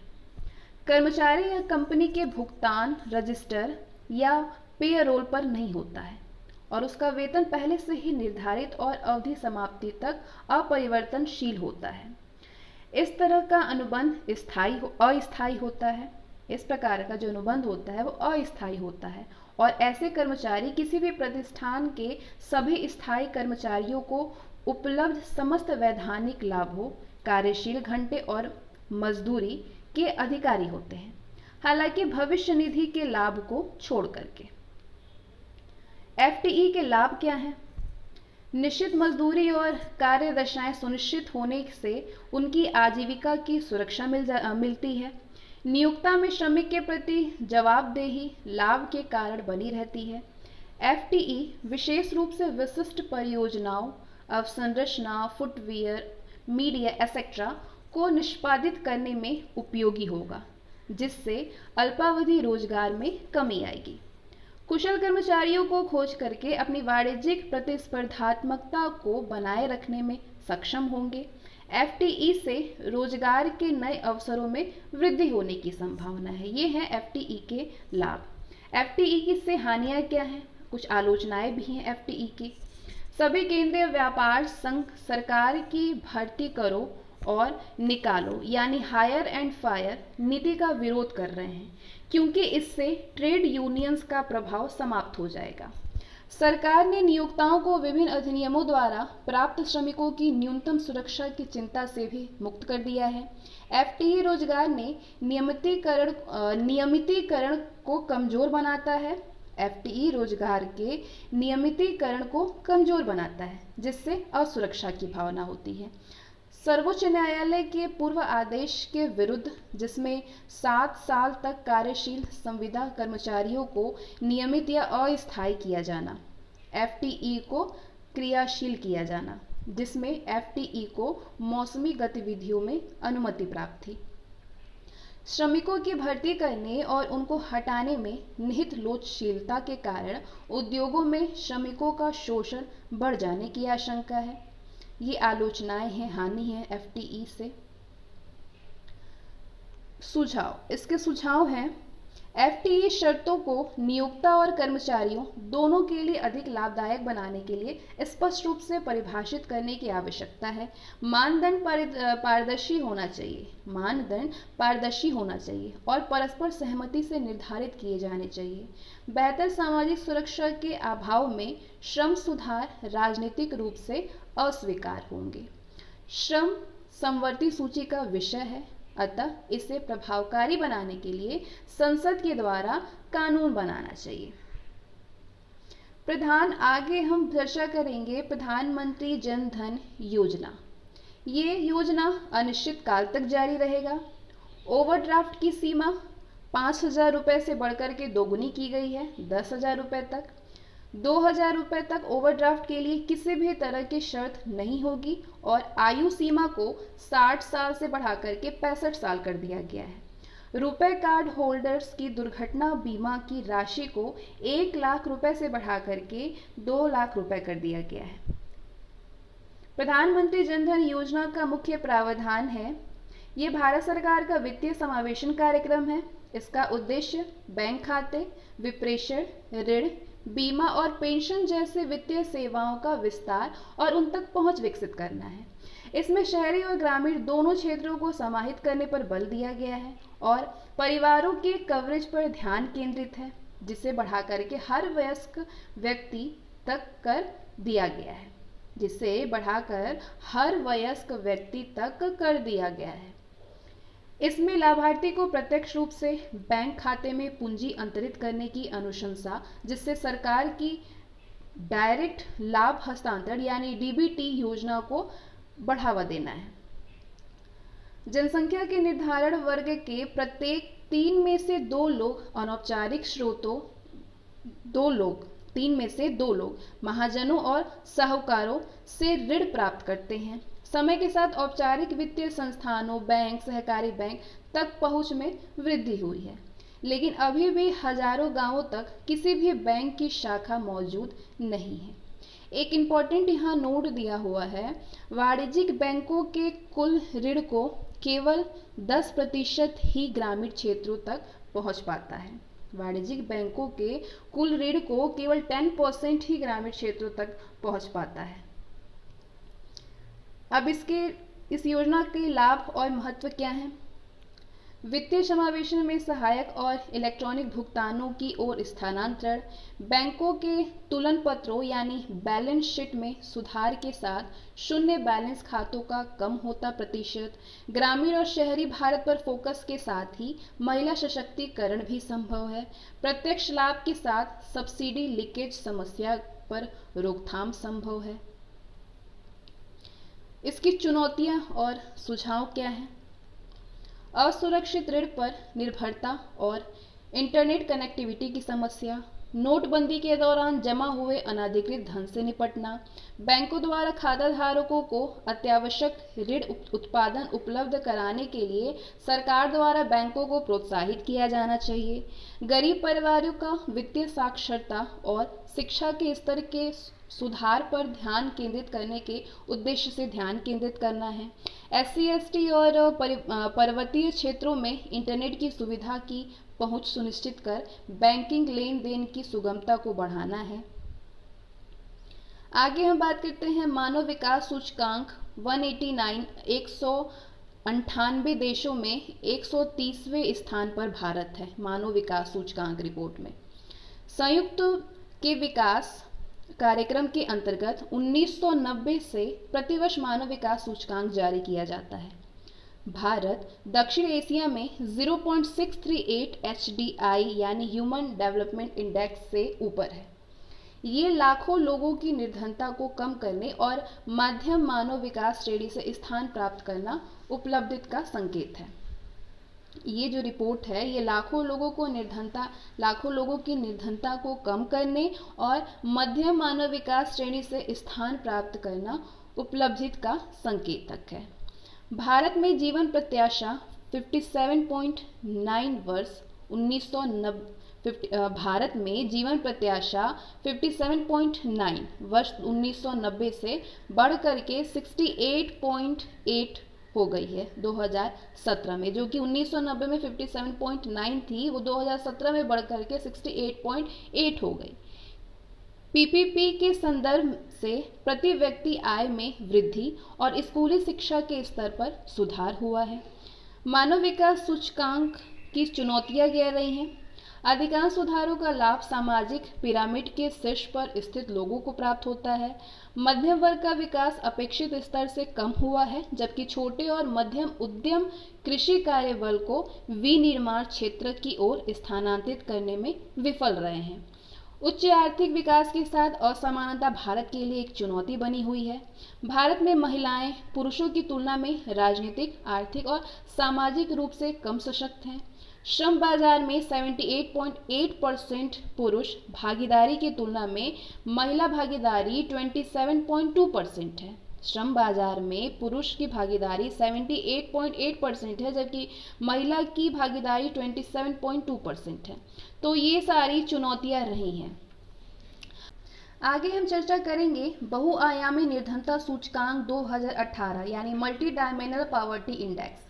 कर्मचारी या कंपनी के भुगतान रजिस्टर या पेरोल पर नहीं होता है और उसका वेतन पहले से ही निर्धारित और अवधि समाप्ति तक अपरिवर्तनशील होता है। इस तरह का अनुबंध अस्थायी होता है। इस प्रकार का जो अनुबंध होता है वो अस्थायी होता है और ऐसे कर्मचारी किसी भी प्रतिष्ठान के सभी स्थायी कर्मचारियों को उपलब्ध समस्त वैधानिक लाभों, कार्यशील घंटे और मजदूरी के अधिकारी होते हैं, हालांकि भविष्य निधि के लाभ को छोड़ करके। FTE के लाभ क्या हैं? निश्चित मजदूरी और कार्यदशाएं सुनिश्चित होने से उनकी आजीविका की सुरक्षा मिलती है। नियोक्ता में श्रमिक के प्रति जवाबदेही लाभ के कारण बनी रहती है। FTE विशेष रूप से विशिष्ट परियोजनाओं, अवसंरचना, फुटवियर, मीडिया एक्सेट्रा को निष्पादित करने में उपयोगी होगा, जिससे अल्पावधि रोजगार में कमी आएगी। कुशल कर्मचारियों को खोज करके अपनी वाणिज्यिक प्रतिस्पर्धात्मकता को बनाए रखने में सक्षम होंगे। FTE से रोजगार के नए अवसरों में वृद्धि होने की संभावना है। ये हैं FTE के लाभ। FTE की से हानियां क्या हैं? कुछ आलोचनाएं भी हैं FTE की। सभी केंद्रीय व्यापार संघ सरकार की भर्ती करों और निकालो यानी हायर एंड फायर नीति का विरोध कर रहे हैं, क्योंकि इससे ट्रेड यूनियंस का प्रभाव समाप्त हो जाएगा। सरकार ने नियोक्ताओं को विभिन्न अधिनियमों द्वारा प्राप्त श्रमिकों की न्यूनतम सुरक्षा की चिंता से भी मुक्त कर दिया है। एफटीई रोजगार ने नियमितीकरण को कमजोर बनाता है। एफटीई रोजगार के नियमितीकरण को कमजोर बनाता है, जिससे असुरक्षा की भावना होती है। सर्वोच्च न्यायालय के पूर्व आदेश के विरुद्ध, जिसमें 7 साल तक कार्यशील संविदा कर्मचारियों को नियमित या अस्थायी किया जाना, एफटीई को क्रियाशील किया जाना, जिसमें एफटीई को मौसमी गतिविधियों में अनुमति प्राप्त थी, श्रमिकों की भर्ती करने और उनको हटाने में निहित लोचशीलता के कारण उद्योगों में श्रमिकों का शोषण बढ़ जाने की आशंका है। ये आलोचनाएं हैं, हानि है एफटीई से। सुझाव, इसके सुझाव हैं एफटीई शर्तों को नियोक्ता और कर्मचारियों दोनों के लिए अधिक लाभदायक बनाने के लिए स्पष्ट रूप से परिभाषित करने की आवश्यकता है। मानदंड पारदर्शी होना चाहिए और परस्पर सहमति से निर्धारित किए जाने चाहिए। बेहतर सामाजिक सुरक्षा के अभाव में श्रम सुधार राजनीतिक रूप से अस्वीकार होंगे। श्रम समवर्ती सूची का विषय है, अतः इसे प्रभावकारी बनाने के लिए संसद के द्वारा कानून बनाना चाहिए। आगे हम चर्चा करेंगे प्रधानमंत्री जन धन योजना। ये योजना अनिश्चित काल तक जारी रहेगा। ओवरड्राफ्ट की सीमा 5,000 रुपये से बढ़कर के दोगुनी की गई है, 10,000 रुपये तक। 2,000 रुपये तक ओवरड्राफ्ट के लिए किसी भी तरह की शर्त नहीं होगी और आयु सीमा को 60 साल से बढ़ाकर के 65 साल कर दिया गया है। रुपए कार्ड होल्डर्स की दुर्घटना बीमा की राशि को 1 लाख रुपए से बढ़ाकर के 2 लाख रुपए कर दिया गया है। प्रधानमंत्री जन धन योजना का मुख्य प्रावधान है, ये भारत सरकार का वित्तीय समावेशन कार्यक्रम है। इसका उद्देश्य बैंक खाते, विप्रेषण, ऋण, बीमा और पेंशन जैसे वित्तीय सेवाओं का विस्तार और उन तक पहुंच विकसित करना है। इसमें शहरी और ग्रामीण दोनों क्षेत्रों को समाहित करने पर बल दिया गया है और परिवारों के कवरेज पर ध्यान केंद्रित है, जिसे बढ़ाकर के हर वयस्क व्यक्ति तक कर दिया गया है। इसमें लाभार्थी को प्रत्यक्ष रूप से बैंक खाते में पूंजी अंतरित करने की अनुशंसा, जिससे सरकार की डायरेक्ट लाभ हस्तांतरण यानी डीबीटी योजना को बढ़ावा देना है। जनसंख्या के निर्धारण वर्ग के प्रत्येक 3 में से 2 लोग अनौपचारिक स्रोतों 3 में से 2 लोग महाजनों और साहूकारों से ऋण प्राप्त करते हैं। समय के साथ औपचारिक वित्तीय संस्थानों, बैंक, सहकारी बैंक तक पहुंच में वृद्धि हुई है, लेकिन अभी भी हजारों गांवों तक किसी भी बैंक की शाखा मौजूद नहीं है। एक इम्पॉर्टेंट यहाँ नोट दिया हुआ है, वाणिज्यिक बैंकों के कुल ऋण को केवल 10% ही ग्रामीण क्षेत्रों तक पहुंच पाता है। वाणिज्यिक बैंकों के कुल ऋण को केवल 10% ही ग्रामीण क्षेत्रों तक पहुंच पाता है। अब इस योजना के लाभ और महत्व क्या है? वित्तीय समावेशन में सहायक और इलेक्ट्रॉनिक भुगतानों की ओर स्थानांतरण, बैंकों के तुलन पत्रों यानी बैलेंस शीट में सुधार के साथ शून्य बैलेंस खातों का कम होता प्रतिशत, ग्रामीण और शहरी भारत पर फोकस के साथ ही महिला सशक्तिकरण भी संभव है। प्रत्यक्ष लाभ के साथ सब्सिडी लीकेज समस्या पर रोकथाम संभव है। इसकी चुनौतियां और सुझाव क्या हैं? असुरक्षित ऋण पर निर्भरता और इंटरनेट कनेक्टिविटी की समस्या, नोटबंदी के दौरान जमा हुए अनाधिकृत धन से निपटना, बैंकों द्वारा खाताधारकों को अत्यावश्यक ऋण उत्पादन उपलब्ध कराने के लिए सरकार द्वारा बैंकों को प्रोत्साहित किया जाना चाहिए। गरीब परिवारों का वित्तीय साक्षरता और शिक्षा के स्तर के सुधार पर ध्यान केंद्रित करने के उद्देश्य से ध्यान केंद्रित करना है। SC, ST और पर्वतीय क्षेत्रों में इंटरनेट की सुविधा की पहुंच सुनिश्चित कर बैंकिंग लेन देन की सुगमता को बढ़ाना है। आगे हम बात करते हैं मानव विकास सूचकांक 189 198 देशों में 130वें स्थान पर भारत है मानव विकास सूचकांक रिपोर्ट में। संयुक्त के विकास कार्यक्रम के अंतर्गत 1990 से प्रतिवर्ष मानव विकास सूचकांक जारी किया जाता है। भारत दक्षिण एशिया में 0.638 HDI यानी ह्यूमन डेवलपमेंट इंडेक्स से ऊपर है। ये लाखों लोगों की निर्धनता को कम करने और मध्यम मानव विकास श्रेणी से स्थान प्राप्त करना उपलब्धि का संकेत है। ये जो रिपोर्ट है ये लाखों लोगों की निर्धनता को कम करने और मध्यम मानव विकास श्रेणी से स्थान प्राप्त करना उपलब्धि का संकेतक है। भारत में जीवन प्रत्याशा 57.9 वर्ष 1990 भारत में जीवन प्रत्याशा 57.9 वर्ष 1990 से बढ़कर के 68.8 हो गई है 2017 में, जो कि 1990 में 57.9 थी, वो 2017 में बढ़कर के 68.8 हो गई। पीपीपी के संदर्भ से प्रति व्यक्ति आय में वृद्धि और स्कूली शिक्षा के स्तर पर सुधार हुआ है। मानव विकास सूचकांक की चुनौतियां क्या रही हैं? अधिकांश सुधारों का लाभ सामाजिक पिरामिड के शीर्ष पर स्थित लोगों को प्राप्त होता है। मध्यम वर्ग का विकास अपेक्षित स्तर से कम हुआ है, जबकि छोटे और मध्यम उद्यम कृषि कार्य बल को विनिर्माण क्षेत्र की ओर स्थानांतरित करने में विफल रहे हैं। उच्च आर्थिक विकास के साथ असमानता भारत के लिए एक चुनौती बनी हुई है। भारत में महिलाएं पुरुषों की तुलना में राजनीतिक, आर्थिक और सामाजिक रूप से कम सशक्त हैं। श्रम बाजार में 78.8% पुरुष भागीदारी की तुलना में महिला भागीदारी 27.2% है। श्रम बाजार में पुरुष की भागीदारी 78.8% है, जबकि महिला की भागीदारी 27.2% है। तो ये सारी चुनौतियां रही हैं। आगे हम चर्चा करेंगे बहुआयामी निर्धनता सूचकांक 2018 यानी मल्टी डायमेंशनल पॉवर्टी इंडेक्स,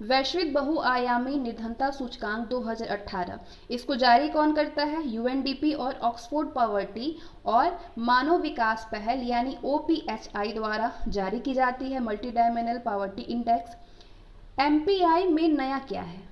वैश्विक बहुआयामी निर्धनता सूचकांक 2018। इसको जारी कौन करता है? यूएनडीपी और ऑक्सफोर्ड पॉवर्टी और मानव विकास पहल यानी OPHI द्वारा जारी की जाती है multi dimensional poverty index. MPI में नया क्या है?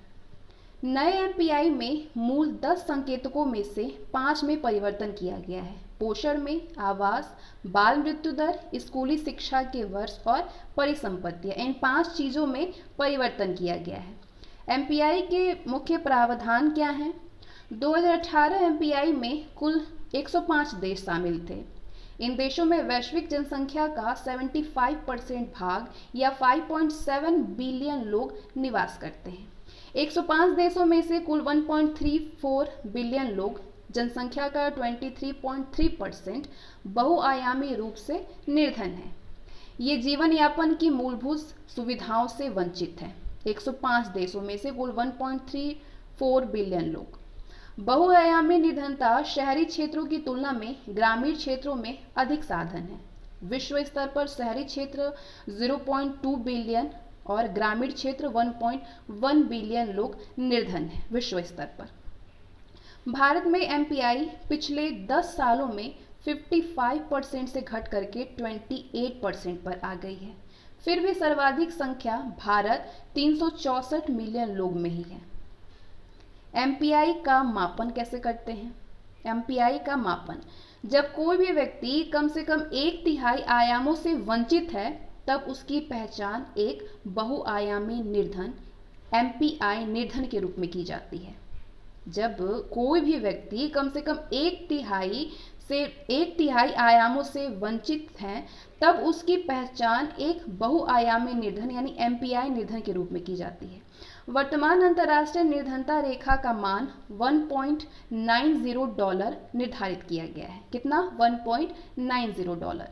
नए MPI में मूल 10 संकेतकों में से 5 में परिवर्तन किया गया है। पोषण में, आवास, बाल मृत्यु दर, स्कूली शिक्षा के वर्ष और परिसंपत्तियां, इन 5 चीज़ों में परिवर्तन किया गया है। MPI के मुख्य प्रावधान क्या हैं? 2018 MPI में कुल 105 देश शामिल थे। इन देशों में वैश्विक जनसंख्या का 75% भाग या 5.7 बिलियन लोग निवास करते हैं। 105 देशों में से कुल 1.34 बिलियन लोग, जनसंख्या का 23.3% बहुआयामी रूप से निर्धन है। ये जीवन यापन की मूलभूत सुविधाओं से वंचित हैं। 105 देशों में से कुल 1.34 बिलियन लोग। बहुआयामी निर्धनता शहरी क्षेत्रों की तुलना में ग्रामीण क्षेत्रों में अधिक साधन है। विश्व स्तर पर शहरी क्षेत्र 0.2 बिलियन और ग्रामीण क्षेत्र 1.1 बिलियन लोग निर्धन हैं विश्व स्तर पर। भारत में MPI पिछले 10 सालों में 55% से घट करके 28% पर आ गई है। फिर भी सर्वाधिक संख्या भारत 364 मिलियन लोग में ही है। MPI का मापन कैसे करते हैं? MPI का मापन, जब कोई भी व्यक्ति कम से कम 1/3 आयामों से वंचित है, तब उसकी पहचान एक बहुआयामी निर्धन MPI निर्धन के रूप में की जाती है। जब कोई भी व्यक्ति कम से कम 1/3 आयामों से वंचित है, तब उसकी पहचान एक बहुआयामी निर्धन यानी MPI निर्धन के रूप में की जाती है। वर्तमान अंतर्राष्ट्रीय निर्धनता रेखा का मान $1.90 निर्धारित किया गया है। कितना? $1.90।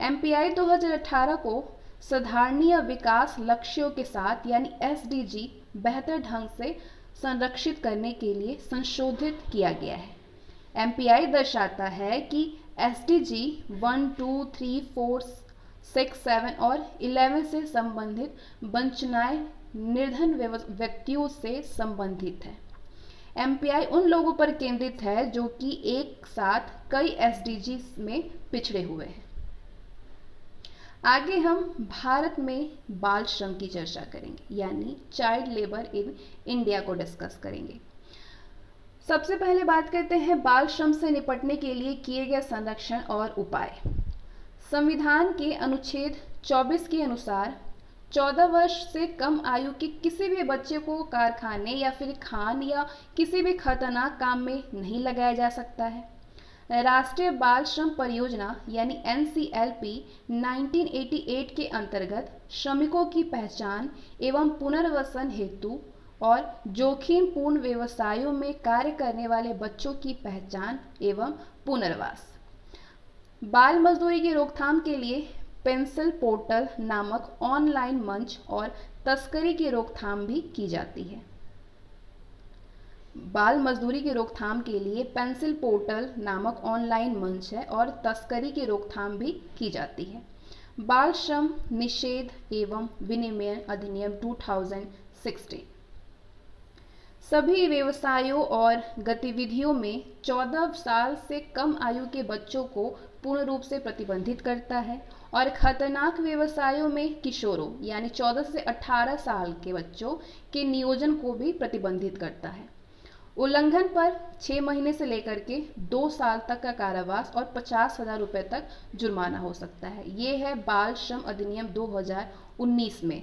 MPI 2018 को साधारणीय विकास लक्ष्यों के साथ यानी SDG बेहतर ढंग से संरक्षित करने के लिए संशोधित किया गया है। MPI दर्शाता है कि SDG 1, 2, 3, 4, 6, 7 और 11 से संबंधित वंचनाएं निर्धन व्यक्तियों से संबंधित है। MPI उन लोगों पर केंद्रित है जो कि एक साथ कई SDG में पिछड़े हुए हैं। आगे हम भारत में बाल श्रम की चर्चा करेंगे, यानी चाइल्ड लेबर इन इंडिया को डिस्कस करेंगे। सबसे पहले बात करते हैं बाल श्रम से निपटने के लिए किए गए संरक्षण और उपाय। संविधान के अनुच्छेद 24 के अनुसार 14 वर्ष से कम आयु के किसी भी बच्चे को कारखाने या फिर खान या किसी भी खतरनाक काम में नहीं लगाया जा सकता है। राष्ट्रीय बाल श्रम परियोजना यानी NCLP 1988 के अंतर्गत श्रमिकों की पहचान एवं पुनर्वसन हेतु और जोखिमपूर्ण व्यवसायों में कार्य करने वाले बच्चों की पहचान एवं पुनर्वास। बाल मजदूरी की रोकथाम के लिए पेंसिल पोर्टल नामक ऑनलाइन मंच और तस्करी की रोकथाम भी की जाती है। बाल मजदूरी की रोकथाम के लिए पेंसिल पोर्टल नामक ऑनलाइन मंच है और तस्करी की रोकथाम भी की जाती है। बाल श्रम निषेध एवं विनिमय अधिनियम 2016 सभी व्यवसायों और गतिविधियों में 14 साल से कम आयु के बच्चों को पूर्ण रूप से प्रतिबंधित करता है और खतरनाक व्यवसायों में किशोरों यानी 14 से 18 साल के बच्चों के नियोजन को भी प्रतिबंधित करता है। उल्लंघन पर 6 महीने से लेकर के 2 साल तक का कारावास और 50,000 रुपये तक जुर्माना हो सकता है। ये है बाल श्रम अधिनियम 2019 में।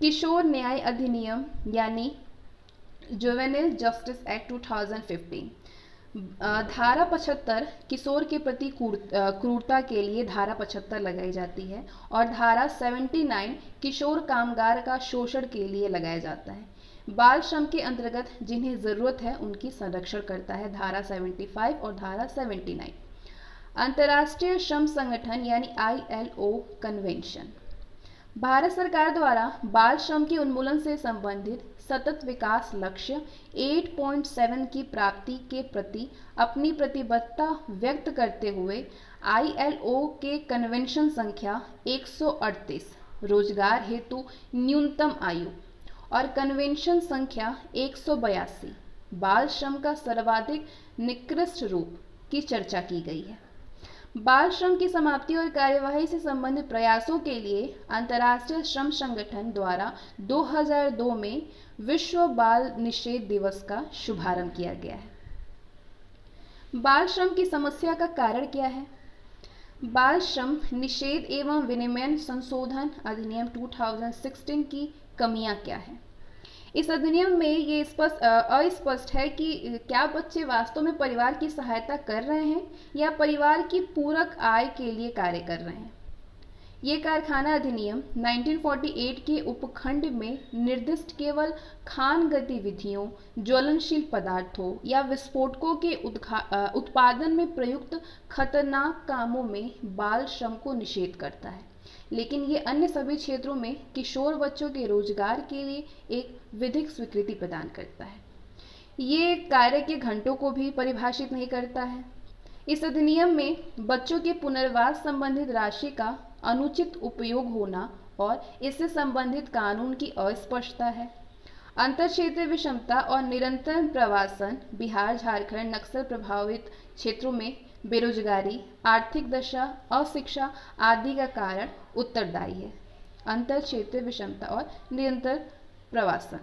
किशोर न्याय अधिनियम यानी जुवेनाइल जस्टिस एक्ट 2015 धारा 75 किशोर के प्रति क्रूरता के लिए धारा 75 लगाई जाती है और धारा 79 किशोर कामगार का शोषण के लिए लगाया जाता है। बाल श्रम के अंतर्गत जिन्हें ज़रूरत है उनकी संरक्षण करता है धारा 75 और धारा 79। अंतर्राष्ट्रीय श्रम संगठन यानी ILO कन्वेंशन भारत सरकार द्वारा बाल श्रम के उन्मूलन से संबंधित सतत विकास लक्ष्य 8.7 की प्राप्ति के प्रति अपनी प्रतिबद्धता व्यक्त करते हुए ILO के कन्वेंशन संख्या 138 रोजगार हेतु न्यूनतम आयु और कन्वेंशन संख्या 182 बाल श्रम का सर्वाधिक निकृष्ट रूप की चर्चा की गई है। बाल श्रम की समाप्ति और कार्यवाही से संबंधित प्रयासों के लिए अंतर्राष्ट्रीय श्रम संगठन द्वारा 2002 में विश्व बाल निषेध दिवस का शुभारंभ किया गया है। बाल श्रम की समस्या का कारण क्या है? बाल श्रम निषेध एवं विनिमय संशोधन अधिनियम 2016 की कमियां क्या है? इस अधिनियम में ये अस्पष्ट है कि क्या बच्चे वास्तव में परिवार की सहायता कर रहे हैं या परिवार की पूरक आय के लिए कार्य कर रहे हैं। ये कारखाना अधिनियम 1948 के उपखंड में निर्दिष्ट केवल खान गतिविधियों, ज्वलनशील पदार्थों या विस्फोटकों के उत्पादन में प्रयुक्त खतरनाक कामों में बाल श्रम को निषेध करता है, लेकिन ये अन्य सभी क्षेत्रों में किशोर बच्चों के रोजगार के लिए एक विधिक स्वीकृति प्रदान करता है। ये कार्य के घंटों को भी परिभाषित नहीं करता है। इस अधिनियम में बच्चों के पुनर्वास संबंधित राशि का अनुचित उपयोग होना और इससे संबंधित कानून की अस्पष्टता है। अंतर क्षेत्रीय विषमता और निरंतर प्रवासन बिहार, झारखंड, नक्सल प्रभावित क्षेत्रों में बेरोजगारी, आर्थिक दशा, अशिक्षा आदि का कारण उत्तरदायी है। अंतर क्षेत्रीय विषमता और निरंतर प्रवासन।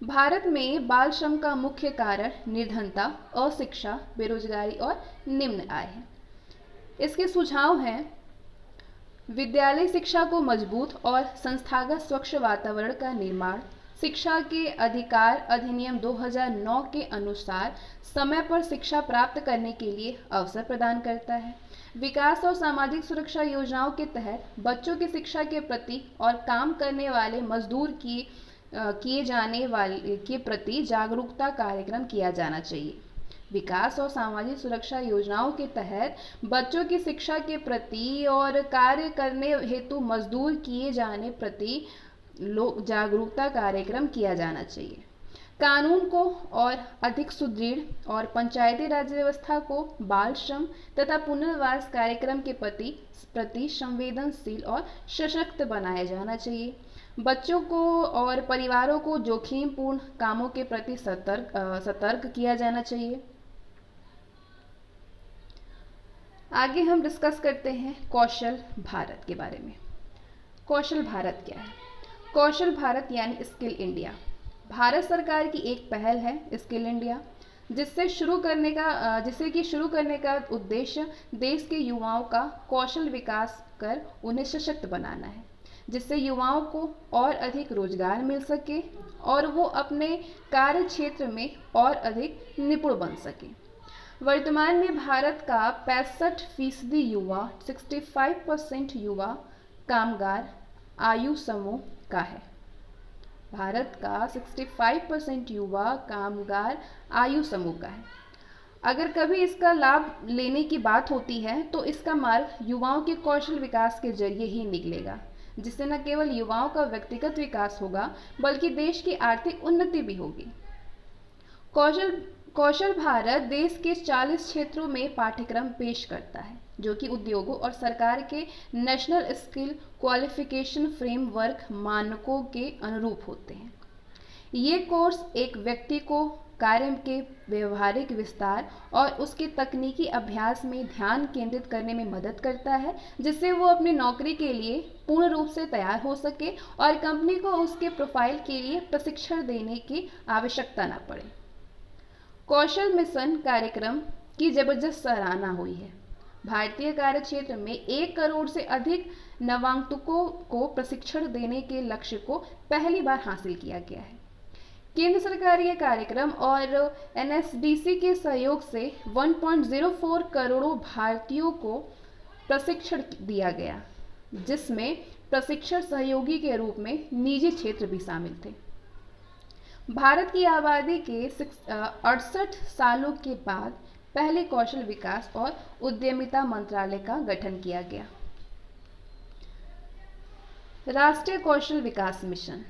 भारत में बाल श्रम का मुख्य कारण निर्धनता, अशिक्षा, बेरोजगारी और निम्न आय है। इसके सुझाव हैं विद्यालय शिक्षा को मजबूत और संस्थागत स्वच्छ वातावरण का निर्माण, शिक्षा के अधिकार अधिनियम 2009 के अनुसार समय पर शिक्षा प्राप्त करने के लिए अवसर प्रदान करता है। विकास और सामाजिक सुरक्षा योजनाओं के तहत बच्चों की शिक्षा के प्रति और काम करने वाले मजदूर किए जाने वाले के प्रति जागरूकता कार्यक्रम किया जाना चाहिए। विकास और सामाजिक सुरक्षा योजनाओं के तहत बच्चों की शिक्षा के प्रति और कार्य करने हेतु मजदूर किए जाने प्रति जागरूकता कार्यक्रम किया जाना चाहिए। कानून को और अधिक सुदृढ़ और पंचायती राज व्यवस्था को बाल श्रम तथा पुनर्वास कार्यक्रम के प्रति संवेदनशील और सशक्त बनाया जाना चाहिए। बच्चों को और परिवारों को जोखिमपूर्ण कामों के प्रति सतर्क किया जाना चाहिए। आगे हम डिस्कस करते हैं कौशल भारत के बारे में। कौशल भारत क्या है? कौशल भारत यानी स्किल इंडिया भारत सरकार की एक पहल है स्किल इंडिया, जिससे शुरू करने का उद्देश्य देश के युवाओं का कौशल विकास कर उन्हें सशक्त बनाना है, जिससे युवाओं को और अधिक रोजगार मिल सके और वो अपने कार्य क्षेत्र में और अधिक निपुण बन सके। वर्तमान में भारत का 65% युवा 65% युवा कामगार आयु समूह का है। भारत का 65% युवा कामगार आयु समूह का है। अगर कभी इसका लाभ लेने की बात होती है तो इसका मार्ग युवाओं के कौशल विकास के जरिए ही निकलेगा, जिससे न केवल युवाओं का व्यक्तिगत विकास होगा बल्कि देश की आर्थिक उन्नति भी होगी। कौशल भारत देश के 40 क्षेत्रों में पाठ्यक्रम पेश करता है, जो कि उद्योगों और सरकार के नेशनल स्किल क्वालिफिकेशन फ्रेमवर्क मानकों के अनुरूप होते हैं। ये कोर्स एक व्यक्ति को कार्य के व्यवहारिक विस्तार और उसके तकनीकी अभ्यास में ध्यान केंद्रित करने में मदद करता है, जिससे वो अपनी नौकरी के लिए पूर्ण रूप से तैयार हो सके और कंपनी को उसके प्रोफाइल के लिए प्रशिक्षण देने की आवश्यकता न पड़े। कौशल मिशन कार्यक्रम की जबरदस्त सराहना हुई है। भारतीय कार्य क्षेत्र में 1 करोड़ से अधिक नवागंतुकों को प्रशिक्षण देने के लक्ष्य को पहली बार हासिल किया गया है। केंद्र सरकार ये कार्यक्रम और एनएसडीसी के सहयोग से 1.04 करोड़ों भारतीयों को प्रशिक्षण दिया गया, जिसमें प्रशिक्षण सहयोगी के रूप में निजी क्षेत्र भी शामिल थे। भारत की आबादी के 68 सालों के बाद पहले कौशल विकास और उद्यमिता मंत्रालय का गठन किया गया। राष्ट्रीय कौशल विकास मिशन।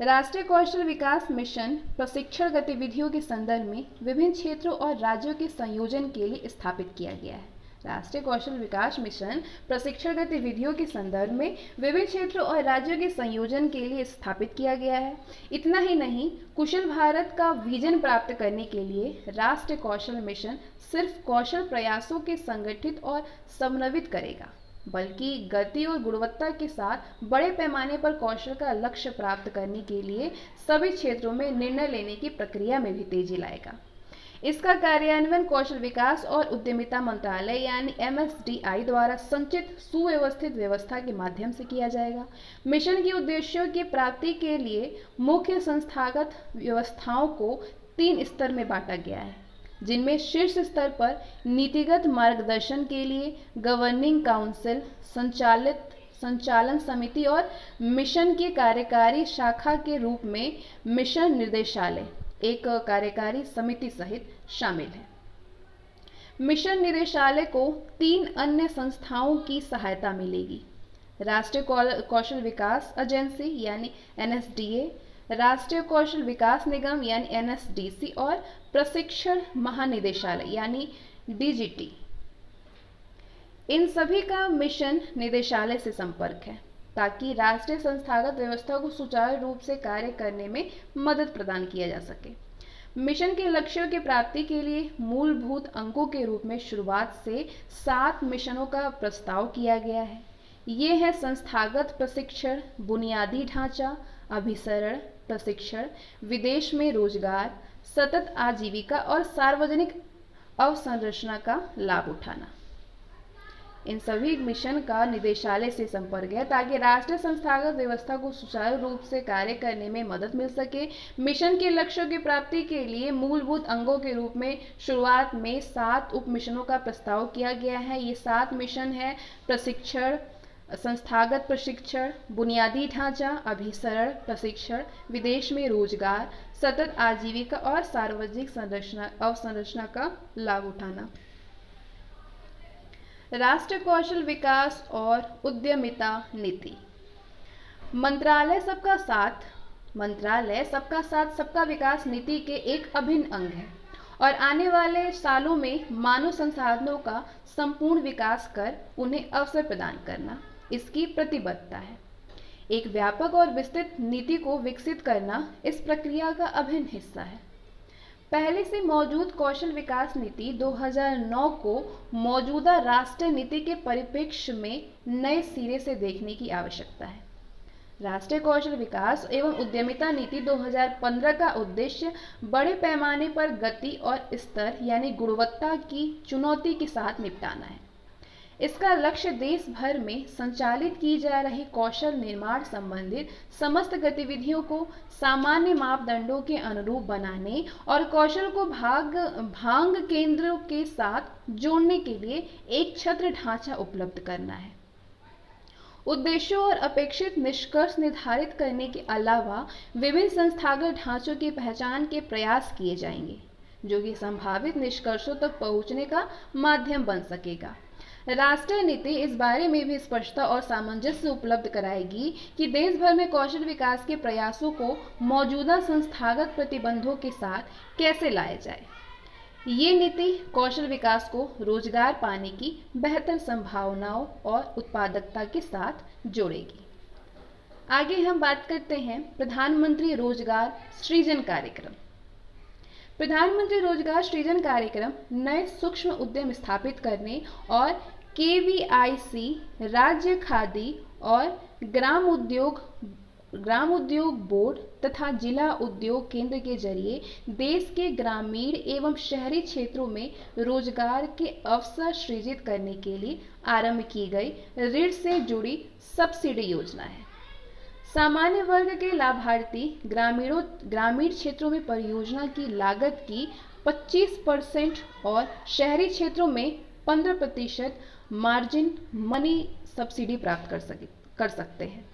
राष्ट्रीय कौशल विकास मिशन प्रशिक्षण गतिविधियों के संदर्भ में विभिन्न क्षेत्रों और राज्यों के संयोजन के लिए स्थापित किया गया है। राष्ट्रीय कौशल विकास मिशन प्रशिक्षण गतिविधियों के संदर्भ में विभिन्न क्षेत्रों और राज्यों के संयोजन के लिए स्थापित किया गया है। इतना ही नहीं, कुशल भारत का विजन प्राप्त करने के लिए राष्ट्रीय कौशल मिशन सिर्फ कौशल प्रयासों के संगठित और समन्वित करेगा, बल्कि गति और गुणवत्ता के साथ बड़े पैमाने पर कौशल का लक्ष्य प्राप्त करने के लिए सभी क्षेत्रों में निर्णय लेने की प्रक्रिया में भी तेजी लाएगा। इसका कार्यान्वयन कौशल विकास और उद्यमिता मंत्रालय यानी MSDI द्वारा संचित सुव्यवस्थित व्यवस्था के माध्यम से किया जाएगा। मिशन के उद्देश्यों की प्राप्ति के लिए मुख्य संस्थागत व्यवस्थाओं को 3 स्तर में बांटा गया है, जिनमें शीर्ष स्तर पर नीतिगत मार्गदर्शन के लिए गवर्निंग काउंसिल, संचालन समिति और मिशन की कार्यकारी शाखा के रूप में मिशन निर्देशालय, एक कार्यकारी समिति सहित शामिल है। मिशन निदेशालय को 3 अन्य संस्थाओं की सहायता मिलेगी: राष्ट्रीय कौशल विकास एजेंसी यानी NSDA, राष्ट्रीय कौशल विकास निगम यानी NSDC और प्रशिक्षण महानिदेशालय यानी DGT। इन सभी का मिशन निदेशालय से संपर्क है ताकि राष्ट्रीय संस्थागत व्यवस्था को सुचारू रूप से कार्य करने में मदद प्रदान किया जा सके। मिशन के लक्ष्यों की प्राप्ति के लिए मूलभूत अंकों के रूप में शुरुआत से 7 मिशनों का प्रस्ताव किया गया है। ये है संस्थागत प्रशिक्षण, बुनियादी ढांचा, अभिसरण प्रशिक्षण, विदेश में रोजगार, सतत आजीविका और सार्वजनिक अवसंरचना का लाभ उठाना। इन सभी मिशन का निदेशालय से संपर्क है ताकि राष्ट्रीय संस्थागत व्यवस्था को सुचारू रूप से कार्य करने में मदद मिल सके। मिशन के लक्ष्यों की प्राप्ति के लिए मूलभूत अंगों के रूप में शुरुआत में 7 उप मिशनों का प्रस्ताव किया गया है। ये 7 मिशन है: प्रशिक्षण, संस्थागत प्रशिक्षण, बुनियादी ढांचा, अभिसरण प्रशिक्षण, विदेश में रोजगार, सतत आजीविका और सार्वजनिक अवसंरचना का लाभ उठाना। राष्ट्रीय कौशल विकास और उद्यमिता नीति। मंत्रालय सबका साथ सबका विकास नीति के एक अभिन्न अंग है और आने वाले सालों में मानव संसाधनों का संपूर्ण विकास कर उन्हें अवसर प्रदान करना इसकी प्रतिबद्धता है। एक व्यापक और विस्तृत नीति को विकसित करना इस प्रक्रिया का अभिन्न हिस्सा है। पहले से मौजूद कौशल विकास नीति 2009 को मौजूदा राष्ट्रीय नीति के परिप्रेक्ष्य में नए सिरे से देखने की आवश्यकता है। राष्ट्रीय कौशल विकास एवं उद्यमिता नीति 2015 का उद्देश्य बड़े पैमाने पर गति और स्तर यानी गुणवत्ता की चुनौती के साथ निपटाना है। इसका लक्ष्य देश भर में संचालित की जा रही कौशल निर्माण संबंधित समस्त गतिविधियों को सामान्य मापदंडों के अनुरूप बनाने और कौशल को भांग केंद्रों के साथ जोड़ने के लिए एक छत्र ढांचा उपलब्ध करना है। उद्देश्यों और अपेक्षित निष्कर्ष निर्धारित करने के अलावा विभिन्न संस्थागत ढांचों की पहचान के प्रयास किए जाएंगे, जो कि संभावित निष्कर्षों तक पहुंचने का माध्यम बन सकेगा। राष्ट्रीय नीति इस बारे में भी स्पष्टता और सामंजस्य उपलब्ध कराएगी कि देश भर में कौशल विकास के प्रयासों को मौजूदा संस्थागत प्रतिबंधों के साथ कैसे लाया जाए। ये नीति कौशल विकास को रोजगार पाने की बेहतर संभावनाओं और उत्पादकता के साथ जोड़ेगी। आगे हम बात करते हैं प्रधानमंत्री रोजगार सृजन कार्यक्रम। प्रधानमंत्री रोजगार सृजन कार्यक्रम नए सूक्ष्म उद्यम स्थापित करने और KVIC, राज्य खादी और ग्राम उद्योग बोर्ड तथा जिला उद्योग केंद्र के जरिए देश के ग्रामीण एवं शहरी क्षेत्रों में रोजगार के अवसर सृजित करने के लिए आरंभ की गई ऋण से जुड़ी सब्सिडी योजना है। सामान्य वर्ग के लाभार्थी ग्रामीण क्षेत्रों में परियोजना की लागत की 25% और शहरी क्षेत्रों में 15% मार्जिन मनी सब्सिडी प्राप्त कर सकते हैं।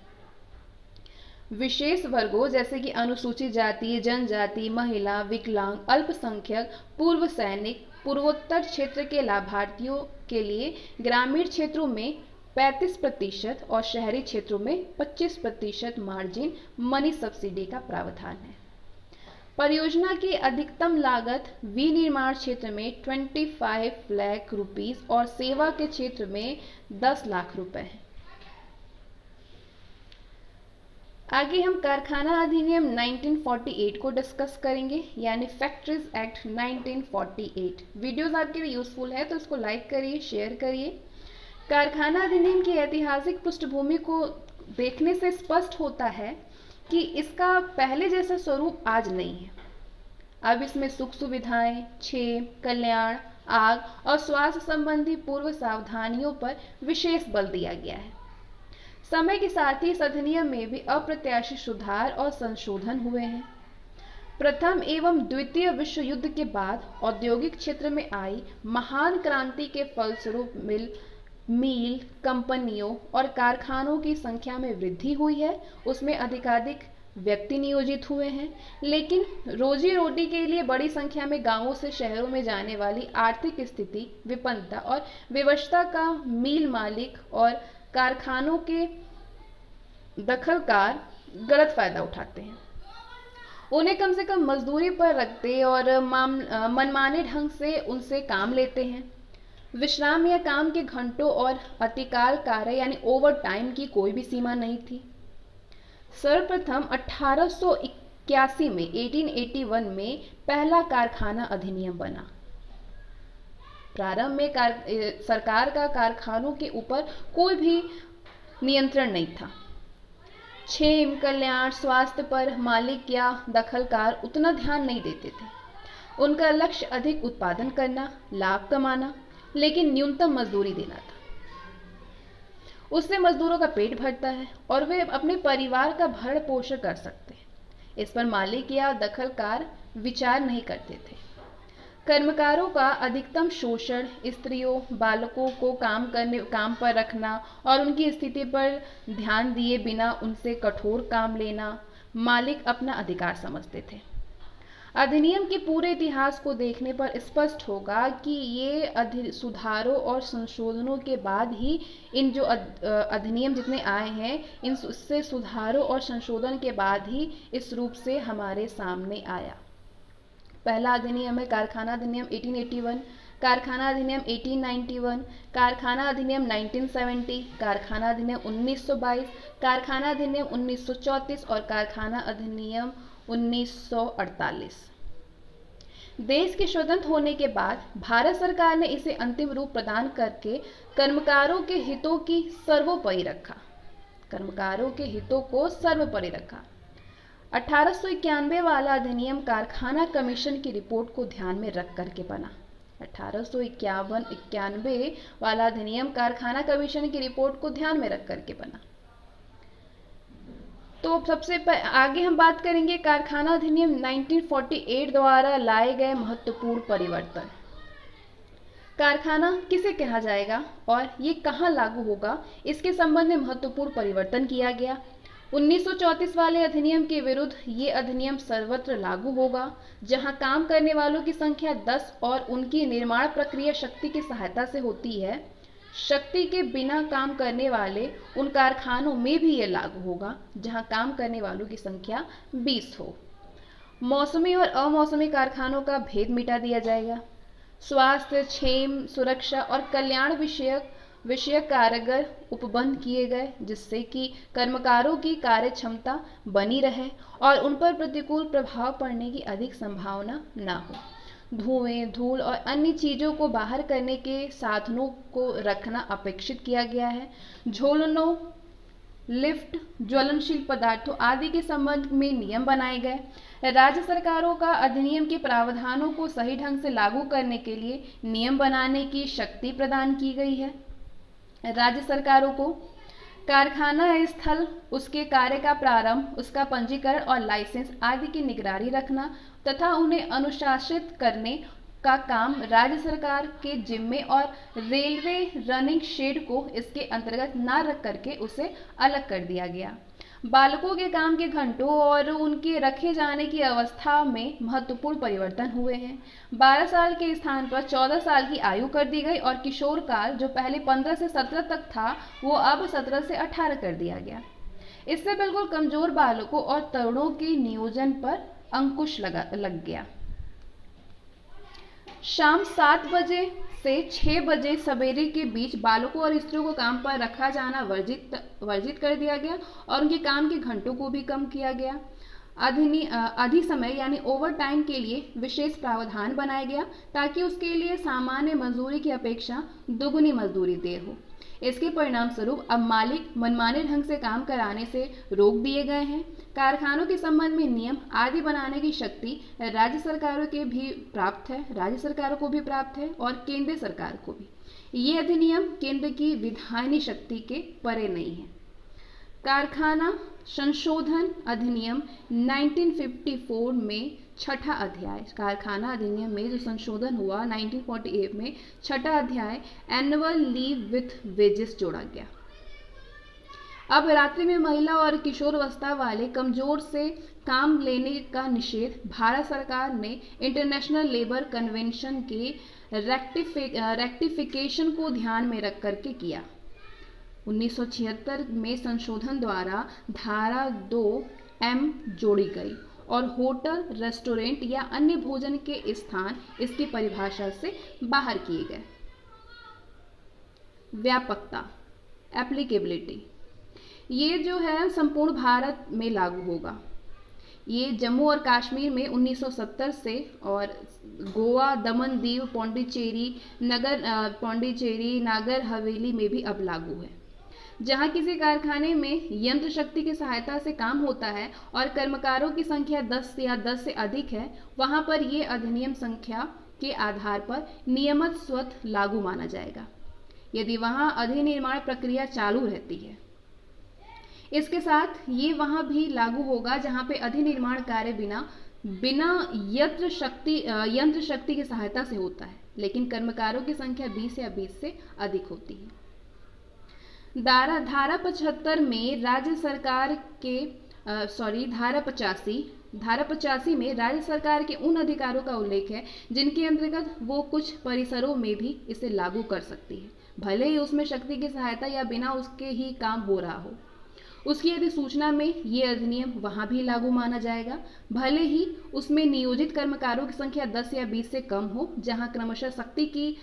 विशेष वर्गों जैसे कि अनुसूचित जाति, जनजाति, महिला, विकलांग, अल्पसंख्यक, पूर्व सैनिक, पूर्वोत्तर क्षेत्र के लाभार्थियों के लिए ग्रामीण क्षेत्रों में 35% और शहरी क्षेत्रों में 25% मार्जिन मनी सब्सिडी का प्रावधान है। परियोजना की अधिकतम लागत विनिर्माण क्षेत्र में 25 लाख रुपीस और सेवा के क्षेत्र में 10 लाख रुपए है। आगे हम कारखाना अधिनियम 1948 को डिस्कस करेंगे, यानी फैक्ट्रीज एक्ट 1948। वीडियोस आपके लिए यूजफुल है तो इसको लाइक करिए, शेयर करिए। कारखाना अधिनियम की ऐतिहासिक पृष्ठभूमि को देखने से स्पष्ट होता है कि इसका पहले जैसा स्वरूप आज नहीं है। अब इसमें सुख सुविधाएं, क्षेम, कल्याण, आग और स्वास्थ्य संबंधी पूर्व सावधानियों पर विशेष बल दिया गया है। समय के साथ ही इस अधिनियम में भी अप्रत्याशित सुधार और संशोधन हुए हैं। प्रथम एवं द्वितीय विश्व युद्ध के बाद औद्योगिक क्षेत्र में आई महान क्रांति के फलस्वरूप मील, कंपनियों और कारखानों की संख्या में वृद्धि हुई है। उसमें अधिकाधिक व्यक्ति नियोजित हुए हैं, लेकिन रोजी रोटी के लिए बड़ी संख्या में गांवों से शहरों में जाने वाली आर्थिक स्थिति, विपन्नता और विवशता का मील मालिक और कारखानों के दखलकार गलत फायदा उठाते हैं। उन्हें कम से कम मजदूरी पर रखते और मनमाने ढंग से उनसे काम लेते हैं। विश्राम या काम के घंटों और अतिकाल कार्य यानी ओवर टाइम की कोई भी सीमा नहीं थी। सर्वप्रथम 1881 में 1881 में पहला कारखाना अधिनियम बना। प्रारंभ में सरकार का कारखानों के ऊपर कोई भी नियंत्रण नहीं था। क्षेम, कल्याण, स्वास्थ्य पर मालिक या दखलकार उतना ध्यान नहीं देते थे। उनका लक्ष्य अधिक उत्पादन करना, लाभ कमाना, लेकिन न्यूनतम मजदूरी देना था। उससे मजदूरों का पेट भरता है और वे अपने परिवार का भरण पोषण कर सकते हैं। इस पर मालिक या दखलकार विचार नहीं करते थे। कर्मकारों का अधिकतम शोषण, स्त्रियों, बालकों को काम पर रखना और उनकी स्थिति पर ध्यान दिए बिना उनसे कठोर काम लेना मालिक अपना अधिकार समझते थे। अधिनियम के पूरे इतिहास को देखने पर स्पष्ट होगा कि ये सुधारों और संशोधनों के बाद ही इन जो अधिनियम जितने आए हैं, इनसे सुधारों और संशोधन के बाद ही इस रूप से हमारे सामने आया। पहला अधिनियम है कारखाना अधिनियम 1881, कारखाना अधिनियम 1891, कारखाना अधिनियम 1970, कारखाना अधिनियम 1922, कारखाना अधिनियम 1934 और कारखाना अधिनियम 1948। देश के स्वतंत्र होने के बाद भारत सरकार ने इसे अंतिम रूप प्रदान करके कर्मकारों के हितों की सर्वोपरि रखा। कर्मकारों के हितों को सर्वोपरि रखा। 1891 वाला अधिनियम कारखाना कमीशन की रिपोर्ट को ध्यान में रख करके बना। 1891 वाला अधिनियम कारखाना कमीशन की रिपोर्ट को ध्यान में रख करके बना। तो सबसे आगे हम बात करेंगे कारखाना अधिनियम 1948 द्वारा लाए गए महत्वपूर्ण परिवर्तन। कारखाना किसे कहा जाएगा और ये कहाँ लागू होगा, इसके संबंध में महत्वपूर्ण परिवर्तन किया गया। 1934 वाले अधिनियम के विरुद्ध ये अधिनियम सर्वत्र लागू होगा, जहां काम करने वालों की संख्या 10 और उनकी निर्माण प्रक्रिया शक्ति की सहायता से होती है। शक्ति के बिना काम करने वाले उन कारखानों में भी ये लागू होगा जहां काम करने वालों की संख्या 20 हो। मौसमी और अमौसमी कारखानों का भेद मिटा दिया जाएगा। स्वास्थ्य, क्षेम, सुरक्षा और कल्याण विषयक कारगर उपबंध किए गए, जिससे कि कर्मकारों की कार्य क्षमता बनी रहे और उन पर प्रतिकूल प्रभाव पड़ने की अधिक संभावना न हो। धुएं, धूल और अन्य चीजों को बाहर करने के साधनों को रखना अपेक्षित किया गया है। झोलनों, लिफ्ट, ज्वलनशील पदार्थों आदि के संबंध में नियम बनाए गए। राज्य सरकारों का अधिनियम के प्रावधानों को सही ढंग से लागू करने के लिए नियम बनाने की शक्ति प्रदान की गई है। राज्य सरकारों को कारखाना स्थल, उसके कार्य का प्रारंभ, उसका पंजीकरण और लाइसेंस आदि की निगरानी रखना तथा उन्हें अनुशासित करने का काम राज्य सरकार के जिम्मे और रेलवे रनिंग शेड को इसके अंतर्गत न रख करके उसे अलग कर दिया गया। बालकों के काम के घंटों और उनके रखे जाने की अवस्था में महत्वपूर्ण परिवर्तन हुए हैं। 12 साल के स्थान पर 14 साल की आयु कर दी गई और किशोर काल जो पहले 15 से 17 तक था वो अब 17 से 18 कर दिया गया। इससे बिल्कुल कमजोर बालकों और तरुणों के नियोजन पर अंकुश लग गया। शाम 7 बजे से 6 बजे सवेरे के बीच बालकों और स्त्रियों को काम पर रखा जाना वर्जित कर दिया गया और उनके काम के घंटों को भी कम किया गया। अधिक समय यानी ओवर टाइम के लिए विशेष प्रावधान बनाया गया ताकि उसके लिए सामान्य मजदूरी की अपेक्षा दुगुनी मजदूरी देय हो। इसके परिणाम स्वरूप अब मालिक मनमाने ढंग से काम कराने से रोक दिए गए हैं। कारखानों के संबंध में नियम आदि बनाने की शक्ति राज्य सरकारों को भी प्राप्त है और केंद्र सरकार को भी। ये अधिनियम केंद्र की विधायी शक्ति के परे नहीं है। कारखाना संशोधन अधिनियम 1954 में छठा अध्याय, कारखाना अधिनियम में जो संशोधन हुआ 1948 में छठा अध्याय एनुअल लीव विथ वेजेस जोड़ा गया। अब रात्रि में महिला और किशोरावस्था वाले कमजोर से काम लेने का निषेध भारत सरकार ने इंटरनेशनल लेबर कन्वेंशन के रेक्टिफिकेशन को ध्यान में रख करके किया। 1976 में संशोधन द्वारा धारा 2M जोड़ी गई और होटल, रेस्टोरेंट या अन्य भोजन के स्थान इसकी परिभाषा से बाहर किए गए। व्यापकता, एप्लीकेबिलिटी, ये जो है संपूर्ण भारत में लागू होगा। ये जम्मू और कश्मीर में 1970 से और गोवा, दमन, दीव, पौंडीचेरी, नागर हवेली में भी अब लागू है। जहां किसी कारखाने में यंत्र शक्ति की सहायता से काम होता है और कर्मकारों की संख्या 10 या 10 से अधिक है, वहां पर यह अधिनियम संख्या के आधार पर नियमित स्वतः लागू माना जाएगा यदि वहां अधिनिर्माण प्रक्रिया चालू रहती है। इसके साथ ये वहां भी लागू होगा जहां पे अधिनिर्माण कार्य बिना यंत्र शक्ति की सहायता से होता है, लेकिन कर्मकारों की संख्या 20 या 20 से अधिक होती है। धारा 75 में राज्य सरकार के धारा 85 में राज्य सरकार के उन अधिकारों का उल्लेख है जिनके अंतर्गत वो कुछ परिसरों में भी इसे लागू कर सकती है, भले ही उसमें शक्ति की सहायता या बिना उसके ही काम हो रहा हो। उसकी यदि सूचना में ये अधिनियम वहां भी लागू माना जाएगा, भले ही उसमें नियोजित कर्मकारों की संख्या 10 या 20 से कम हो, जहां क्रमशः शक्ति की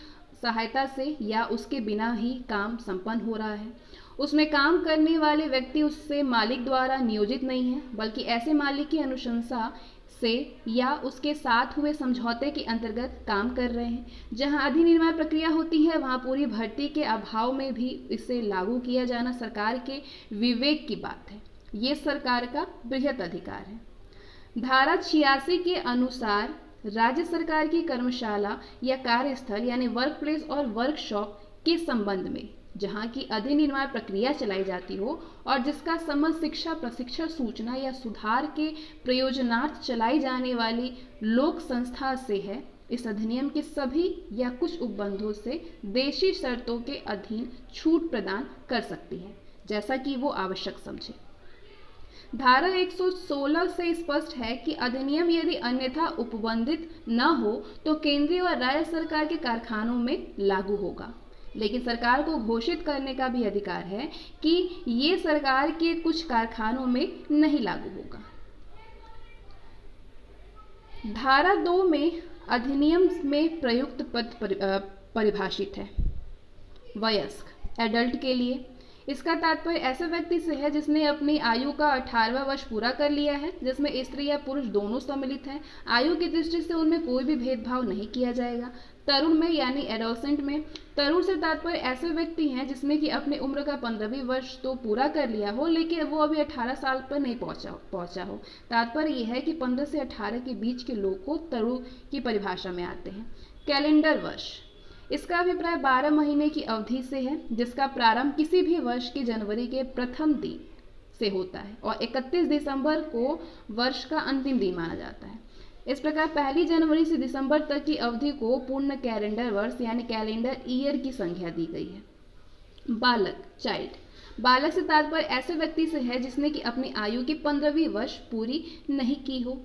सहायता से या उसके बिना ही काम संपन्न हो रहा है। उसमें काम करने वाले व्यक्ति उससे मालिक द्वारा नियोजित नहीं है, बल्कि ऐसे मालिक की अनुशंसा से या उसके साथ हुए समझौते के अंतर्गत काम कर रहे हैं। जहां अधिनिर्माण प्रक्रिया होती है वहां पूरी भर्ती के अभाव में भी इसे लागू किया जाना सरकार के विवेक की बात है। ये सरकार का बृहत अधिकार है। धारा 86 के अनुसार राज्य सरकार की कर्मशाला या कार्यस्थल यानी वर्क प्लेस और वर्कशॉप के संबंध में जहां की अधिनिर्माण प्रक्रिया चलाई जाती हो और जिसका संबंध शिक्षा, प्रशिक्षण, सूचना या सुधार के प्रयोजनार्थ चलाई जाने वाली लोक संस्था से है, इस अधिनियम के सभी या कुछ उपबंधों से देशी शर्तों के अधीन छूट प्रदान कर सकती है, जैसा कि वो आवश्यक समझे। धारा 116 से स्पष्ट है कि अधिनियम यदि अन्यथा उपबंधित न हो तो केंद्रीय और राज्य सरकार के कारखानों में लागू होगा, लेकिन सरकार को घोषित करने का भी अधिकार है कि ये सरकार के कुछ कारखानों में नहीं लागू होगा। धारा 2 में अधिनियम में प्रयुक्त पद परिभाषित है। वयस्क, एडल्ट के लिए। इसका तात्पर्य ऐसे व्यक्ति से है जिसने अपनी आयु का 18वां वर्ष पूरा कर लिया है, जिसमें स्त्री या पुरुष दोनों सम्मिलित हैं। आयु की दृष्टि से उनमें कोई भी भेदभाव नहीं किया जाएगा। तरुण में यानी एडोसेंट में, तरुण से तात्पर्य ऐसे व्यक्ति हैं जिसने कि अपनी उम्र का 15वीं वर्ष तो पूरा कर लिया हो लेकिन वो अभी 18 साल पर नहीं पहुंचा हो। तात्पर्य यह है कि 15 से 18 के बीच के लोग को तरुण की परिभाषा में आते हैं। कैलेंडर वर्ष, इसका अभिप्राय 12 महीने की अवधि से है जिसका प्रारंभ किसी भी वर्ष के जनवरी के प्रथम दिन से होता है और 31 दिसंबर को वर्ष का अंतिम दिन माना जाता है। इस प्रकार 1 जनवरी से दिसंबर तक की अवधि को पूर्ण कैलेंडर वर्ष यानी कैलेंडर ईयर की संख्या दी गई है। बालक, चाइल्ड, बालक से तात्पर्य ऐसे व्यक्ति से है जिसने कि अपनी आयु की 15वीं वर्ष पूरी नहीं की हो।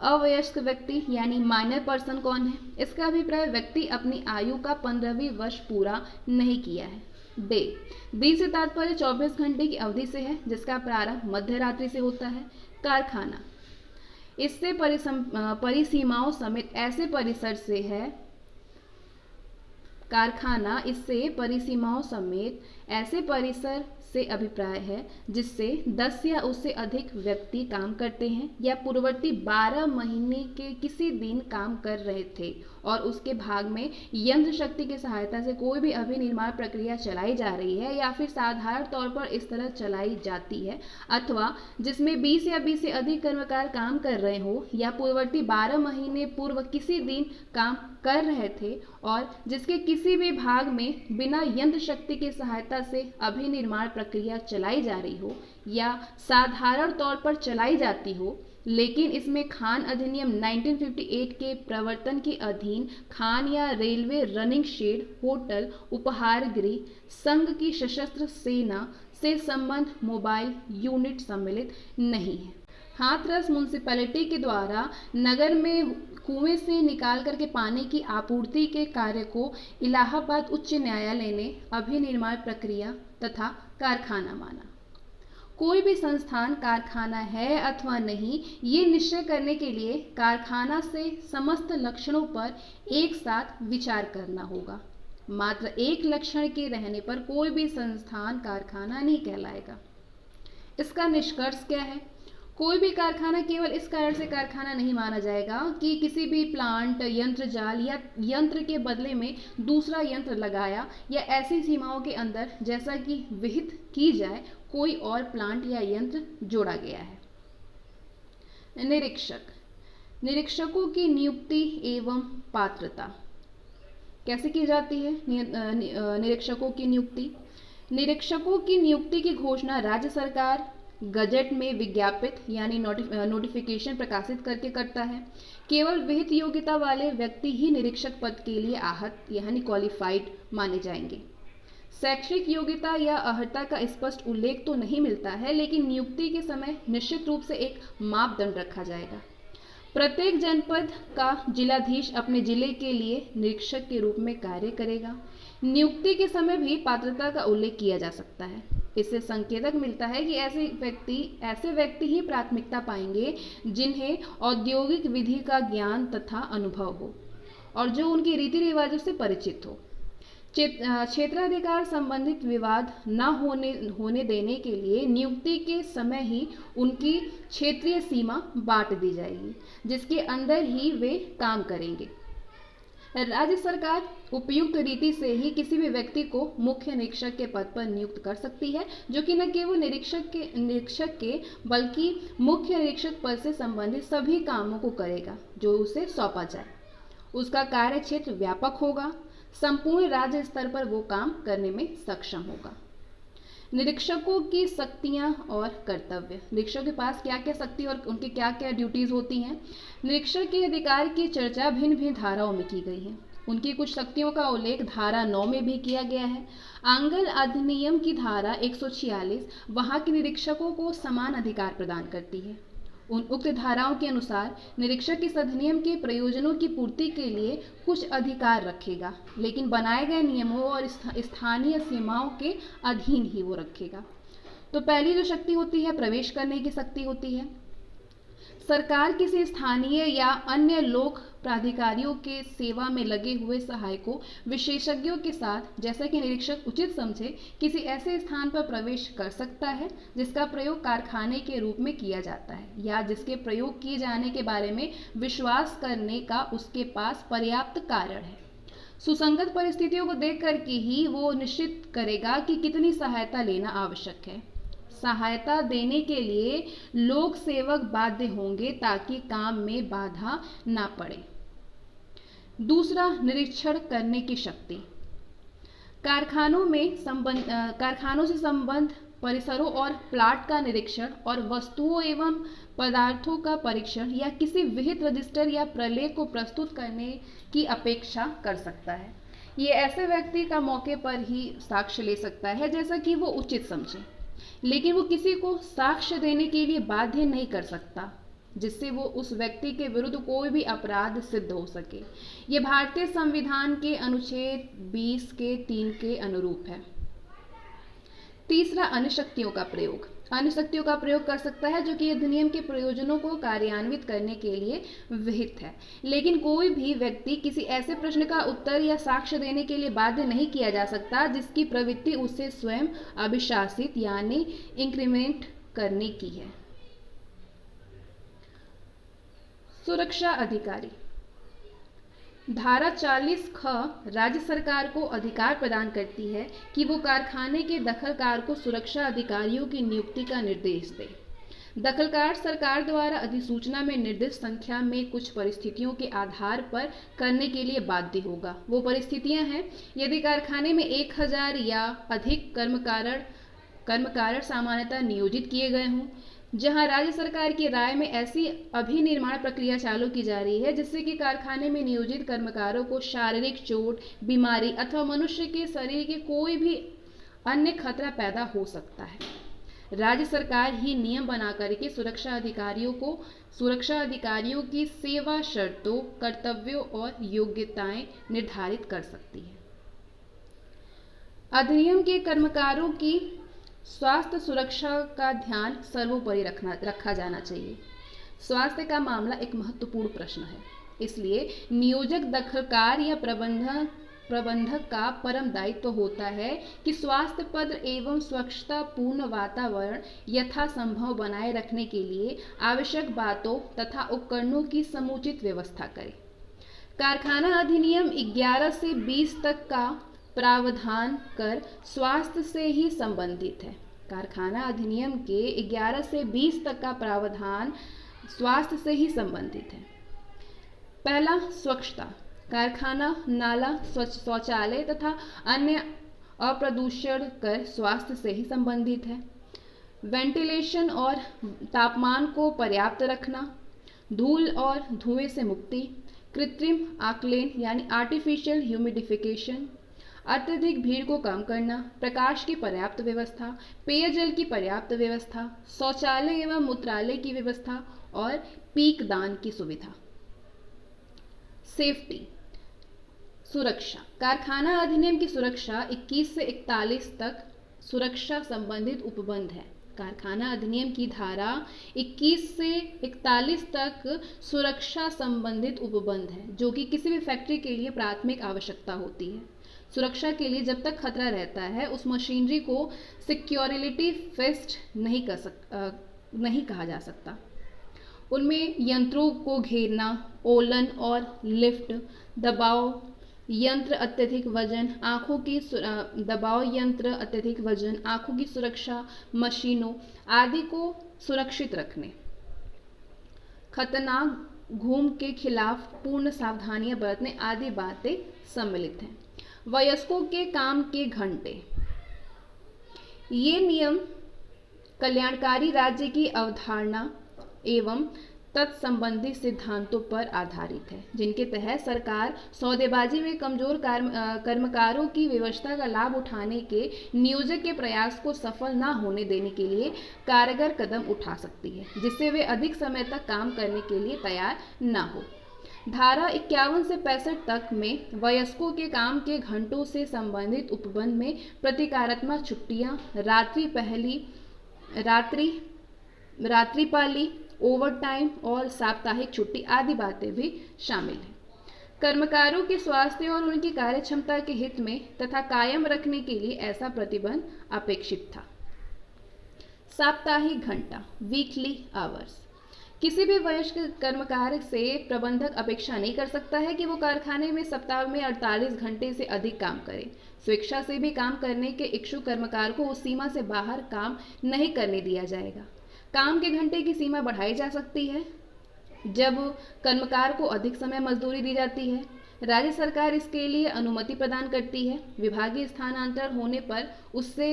अवयस्क व्यक्ति यानी माइनर पर्सन कौन है? इसका अभिप्राय व्यक्ति अपनी आयु का 15वीं वर्ष पूरा नहीं किया है। दिन से तात्पर्य 24 घंटे की अवधि से है जिसका प्रारंभ मध्य रात्रि से होता है। कारखाना, इससे परिसीमाओं समेत ऐसे परिसर से है। कारखाना इससे परिसीमाओं समेत ऐसे परिसर से अभिप्राय है जिससे 10 या उससे अधिक व्यक्ति काम करते हैं या पूर्ववर्ती 12 महीने के किसी दिन काम कर रहे थे और उसके भाग में यंत्र शक्ति की सहायता से कोई भी अभिनिर्माण प्रक्रिया चलाई जा रही है या फिर साधारण तौर पर इस तरह चलाई जाती है, अथवा जिसमें 20 या 20 से अधिक कर्मकार काम कर रहे हो या पूर्ववर्ती 12 महीने पूर्व किसी दिन काम कर रहे थे और जिसके किसी भी भाग में बिना यंत्र शक्ति की सहायता से अभिनिर्माण प्रक्रिया चलाई जा रही हो या साधारण तौर पर चलाई जाती हो, लेकिन इसमें खान अधिनियम 1958 के प्रवर्तन के अधीन खान या रेलवे रनिंग शेड, होटल, उपहार गृह, संघ की सशस्त्र सेना से संबंध मोबाइल यूनिट सम्मिलित नहीं है। हाथरस म्युनिसिपैलिटी के द्वारा नगर में कुएं से निकाल करके पानी की आपूर्ति के कार्य को इलाहाबाद उच्च न्यायालय ने अभिनिर्माण प्रक्रिया तथा कारखाना माना। कोई भी संस्थान कारखाना है अथवा नहीं, ये निश्चय करने के लिए कारखाना से समस्त लक्षणों पर एक साथ विचार करना होगा। मात्र एक लक्षण के रहने पर कोई भी संस्थान कारखाना नहीं कहलाएगा। इसका निष्कर्ष क्या है? कोई भी कारखाना केवल इस कारण से कारखाना नहीं माना जाएगा कि किसी भी प्लांट, यंत्र जाल या यंत्र के बदले में दूसरा यंत्र लगाया या ऐसी सीमाओं के अंदर जैसा कि विहित की जाए कोई और प्लांट या यंत्र जोड़ा गया है। निरीक्षक, निरीक्षकों की नियुक्ति एवं पात्रता कैसे की जाती है? निरीक्षकों की नियुक्ति, निरीक्षकों की नियुक्ति की घोषणा राज्य सरकार गजट में विज्ञापित यानी नोटिफिकेशन प्रकाशित करके करता है। केवल विहित योग्यता वाले व्यक्ति ही निरीक्षक पद के लिए आहत यानी क्वालिफाइड माने जाएंगे। शैक्षणिक योग्यता या अर्हता का स्पष्ट उल्लेख तो नहीं मिलता है, लेकिन नियुक्ति के समय निश्चित रूप से एक मापदंड रखा जाएगा। प्रत्येक जनपद का जिलाधीश अपने जिले के लिए निरीक्षक के रूप में कार्य करेगा। नियुक्ति के समय भी पात्रता का उल्लेख किया जा सकता है। इससे संकेतक मिलता है कि ऐसे व्यक्ति ही प्राथमिकता पाएंगे जिन्हें औद्योगिक विधि का ज्ञान तथा अनुभव हो और जो उनके रीति रिवाजों से परिचित हो। क्षेत्राधिकार संबंधित विवाद न होने देने के लिए नियुक्ति के समय ही उनकी क्षेत्रीय सीमा बांट दी जाएगी, जिसके अंदर ही वे काम करेंगे। राज्य सरकार उपयुक्त रीति से ही किसी भी व्यक्ति को मुख्य निरीक्षक के पद पर नियुक्त कर सकती है, जो कि न केवल निरीक्षक के बल्कि मुख्य निरीक्षक पद से संबंधित सभी कामों को करेगा जो उसे सौंपा जाए। उसका कार्य क्षेत्र व्यापक होगा, संपूर्ण राज्य स्तर पर वो काम करने में सक्षम होगा। निरीक्षकों की शक्तियां और कर्तव्य। निरीक्षकों के पास क्या क्या शक्ति और उनकी क्या क्या ड्यूटीज होती हैं। निरीक्षक के अधिकार की चर्चा भिन्न भिन्न धाराओं में की गई है। उनकी कुछ शक्तियों का उल्लेख धारा 9 में भी किया गया है। आंगल अधिनियम की धारा 146 वहां के निरीक्षकों को समान अधिकार प्रदान करती है। उन उक्त धाराओं के अनुसार निरीक्षक इस अधिनियम के प्रयोजनों की पूर्ति के लिए कुछ अधिकार रखेगा, लेकिन बनाए गए नियमों और स्थानीय सीमाओं के अधीन ही वो रखेगा। तो पहली जो शक्ति होती है, प्रवेश करने की शक्ति होती है। सरकार किसी स्थानीय या अन्य लोक प्राधिकारियों के सेवा में लगे हुए सहायकों विशेषज्ञों के साथ, जैसा कि निरीक्षक उचित समझे, किसी ऐसे स्थान पर प्रवेश कर सकता है जिसका प्रयोग कारखाने के रूप में किया जाता है या जिसके प्रयोग किए जाने के बारे में विश्वास करने का उसके पास पर्याप्त कारण है। सुसंगत परिस्थितियों को देख करके ही वो निश्चित करेगा कि कितनी सहायता लेना आवश्यक है। सहायता देने के लिए लोक सेवक बाध्य होंगे ताकि काम में बाधा ना पड़े। दूसरा, निरीक्षण करने की शक्ति। कारखानों से संबंध, परिसरों और प्लाट का निरीक्षण और वस्तुओं एवं पदार्थों का परीक्षण या किसी विहित रजिस्टर या प्रलेख को प्रस्तुत करने की अपेक्षा कर सकता है। ये ऐसे व्यक्ति का मौके पर ही साक्ष्य ले सकता है जैसा कि वो उचित समझे, लेकिन वो किसी को साक्ष्य देने के लिए बाध्य नहीं कर सकता जिससे वो उस व्यक्ति के विरुद्ध कोई भी अपराध सिद्ध हो सके। ये भारतीय संविधान के अनुच्छेद 20 के 3 के अनुरूप है। तीसरा, अन्य शक्तियों का प्रयोग। अन्य शक्तियों का प्रयोग कर सकता है जो कि अधिनियम के प्रयोजनों को कार्यान्वित करने के लिए विहित है, लेकिन कोई भी व्यक्ति किसी ऐसे प्रश्न का उत्तर या साक्ष्य देने के लिए बाध्य नहीं किया जा सकता जिसकी प्रवृत्ति उसे स्वयं अभिशासित यानी इंक्रीमेंट करने की है। सुरक्षा अधिकारी। धारा 40 ख राज्य सरकार को अधिकार प्रदान करती है कि वो कारखाने के दखलकार को सुरक्षा अधिकारियों की नियुक्ति का निर्देश दे। दखलकार सरकार द्वारा अधिसूचना में निर्दिष्ट संख्या में कुछ परिस्थितियों के आधार पर करने के लिए बाध्य होगा। वो परिस्थितियां हैं, यदि कारखाने में 1000 या अधिक कर्मकार सामान्यतः नियोजित किए गए हों, जहां राज्य सरकार की राय में ऐसी अभिनिर्माण प्रक्रिया चालू की जा रही है जिससे कि कारखाने में नियोजित कर्मकारों को शारीरिक चोट, बीमारी अथवा मनुष्य के शरीर के कोई भी अन्य खतरा पैदा हो सकता है। राज्य सरकार ही नियम बना करके सुरक्षा अधिकारियों की सेवा शर्तों, कर्तव्यों और योग्यताएं निर्धारित कर सकती है। अधिनियम के कर्मकारों की स्वास्थ्य सुरक्षा का ध्यान सर्वोपरि रखा जाना चाहिए। स्वास्थ्य का मामला एक महत्वपूर्ण प्रश्न है, इसलिए नियोजक, दखलकार या प्रबंधक का परम दायित्व होता है कि स्वास्थ्य पद एवं स्वच्छता पूर्ण वातावरण यथासंभव बनाए रखने के लिए आवश्यक बातों तथा उपकरणों की समुचित व्यवस्था करे। कारखाना अधिनियम 11 से 20 तक का प्रावधान कर स्वास्थ्य से ही संबंधित है। कारखाना अधिनियम के 11 से 20 तक का प्रावधान स्वास्थ्य से ही संबंधित है। पहला, स्वच्छता। कारखाना, नाला, शौचालय तथा अन्य अप्रदूषण कर स्वास्थ्य से ही संबंधित है। वेंटिलेशन और तापमान को पर्याप्त रखना, धूल और धुएं से मुक्ति, कृत्रिम आक्लेन यानी आर्टिफिशियल ह्यूमिडिफिकेशन, अत्यधिक भीड़ को कम करना, प्रकाश की पर्याप्त व्यवस्था, पेयजल की पर्याप्त व्यवस्था, शौचालय एवं मूत्रालय की व्यवस्था और पीक दान की सुविधा। सेफ्टी, सुरक्षा। कारखाना अधिनियम की सुरक्षा 21 से 41 तक सुरक्षा संबंधित उपबंध है। कारखाना अधिनियम की धारा 21 से 41 तक सुरक्षा संबंधित उपबंध है जो कि किसी भी फैक्ट्री के लिए प्राथमिक आवश्यकता होती है। सुरक्षा के लिए जब तक खतरा रहता है उस मशीनरी को सिक्योरिटी फिक्स्ड नहीं कहा जा सकता। उनमें यंत्रों को घेरना, ओलन और लिफ्ट, दबाव यंत्र अत्यधिक वजन, आंखों की सुरक्षा, मशीनों आदि को सुरक्षित रखने, खतरनाक घूम के खिलाफ पूर्ण सावधानियां बरतने आदि बातें सम्मिलित हैं। वयस्कों के काम के घंटे, ये नियम कल्याणकारी राज्य की अवधारणा एवं तत्संबंधी सिद्धांतों पर आधारित है, जिनके तहत सरकार सौदेबाजी में कमजोर कर्मकारों की व्यवस्था का लाभ उठाने के नियोजक के प्रयास को सफल न होने देने के लिए कारगर कदम उठा सकती है, जिससे वे अधिक समय तक काम करने के लिए तैयार न हो। धारा 51 से 65 तक में वयस्कों के काम के घंटों से संबंधित उपबंध में प्रतिकारात्मक छुट्टियां, रात्रिपाली, ओवरटाइम और साप्ताहिक छुट्टी आदि बातें भी शामिल हैं। कर्मकारों के स्वास्थ्य और उनकी कार्यक्षमता के हित में तथा कायम रखने के लिए ऐसा प्रतिबंध अपेक्षित था। साप्ताहिक घंटा, वीकली आवर्स, किसी भी वयस्क कर्मकार से प्रबंधक अपेक्षा नहीं कर सकता है कि वो कारखाने में सप्ताह में 48 घंटे से अधिक काम करे। स्वेच्छा से भी काम करने के इच्छुक कर्मकार को उस सीमा से बाहर काम नहीं करने दिया जाएगा। काम के घंटे की सीमा बढ़ाई जा सकती है जब कर्मकार को अधिक समय मजदूरी दी जाती है। राज्य सरकार इसके लिए अनुमति प्रदान करती है। विभागीय स्थानांतरण होने पर उससे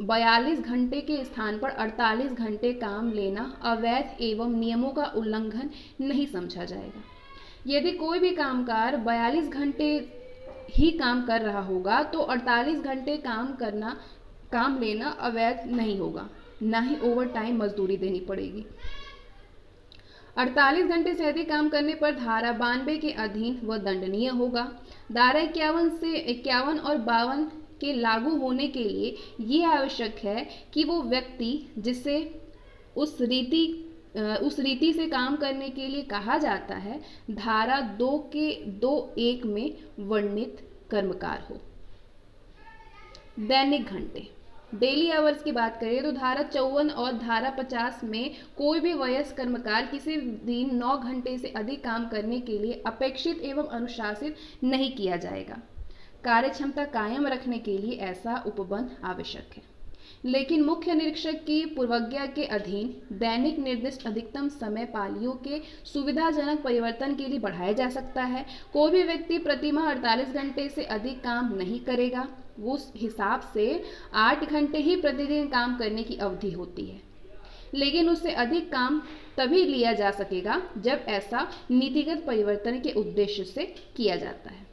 42 घंटे के स्थान पर 48 घंटे काम लेना अवैध एवं नियमों का उल्लंघन नहीं समझा जाएगा। यदि कोई भी कामगार 42 घंटे ही काम कर रहा होगा तो 48 घंटे काम लेना अवैध नहीं होगा, न ही ओवर टाइम मजदूरी देनी पड़ेगी। 48 घंटे से अधिक काम करने पर धारा 92 के अधीन वह दंडनीय होगा। धारा 51 और 52 के लागू होने के लिए ये आवश्यक है कि वो व्यक्ति जिसे उस रीति से काम करने के लिए कहा जाता है धारा 2 के 2(1) में वर्णित कर्मकार हो। दैनिक घंटे, डेली आवर्स की बात करें तो धारा 54 और धारा 50 में कोई भी वयस्क कर्मकार किसी दिन 9 घंटे से अधिक काम करने के लिए अपेक्षित एवं अनुशासित नहीं किया जाएगा। कार्यक्षमता कायम रखने के लिए ऐसा उपबंध आवश्यक है, लेकिन मुख्य निरीक्षक की पूर्वाज्ञा के अधीन दैनिक निर्दिष्ट अधिकतम समय पालियों के सुविधाजनक परिवर्तन के लिए बढ़ाया जा सकता है। कोई भी व्यक्ति प्रतिमाह 48 घंटे से अधिक काम नहीं करेगा। उस हिसाब से 8 घंटे ही प्रतिदिन काम करने की अवधि होती है, लेकिन उससे अधिक काम तभी लिया जा सकेगा जब ऐसा नीतिगत परिवर्तन के उद्देश्य से किया जाता है।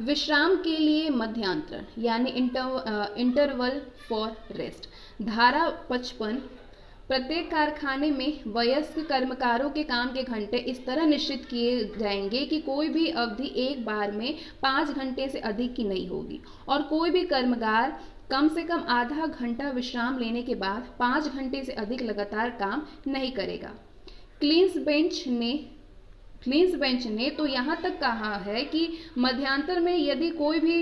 विश्राम के लिए मध्यांतर यानी इंटरवल फॉर रेस्ट, धारा 55 प्रत्येक कारखाने में वयस्क कर्मकारों के काम के घंटे इस तरह निश्चित किए जाएंगे कि कोई भी अवधि एक बार में 5 घंटे से अधिक की नहीं होगी और कोई भी कर्मकार कम से कम आधा घंटा विश्राम लेने के बाद 5 घंटे से अधिक लगातार काम नहीं करेगा। क्लींस बेंच ने तो यहाँ तक कहा है कि मध्यांतर में यदि कोई भी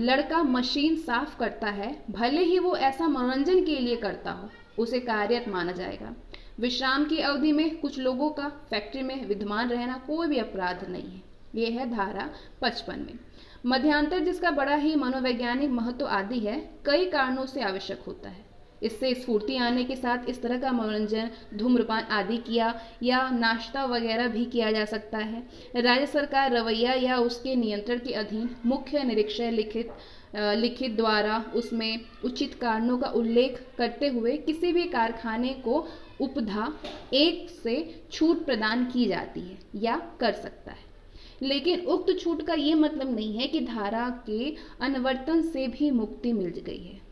लड़का मशीन साफ करता है, भले ही वो ऐसा मनोरंजन के लिए करता हो, उसे कार्यरत माना जाएगा। विश्राम की अवधि में कुछ लोगों का फैक्ट्री में विद्यमान रहना कोई भी अपराध नहीं है। ये है धारा 55 में। मध्यांतर जिसका बड़ा ही मनोवैज्ञानिक महत्व आदि है, कई कारणों से आवश्यक होता है। इससे स्फूर्ति आने के साथ इस तरह का मनोरंजन, धूम्रपान आदि किया या नाश्ता वगैरह भी किया जा सकता है। राज्य सरकार रवैया या उसके नियंत्रण के अधीन मुख्य निरीक्षक लिखित द्वारा उसमें उचित कारणों का उल्लेख करते हुए किसी भी कारखाने को उपधा 1 से छूट प्रदान की जाती है या कर सकता है, लेकिन उक्त छूट का ये मतलब नहीं है कि धारा के अनुवर्तन से भी मुक्ति मिल गई है।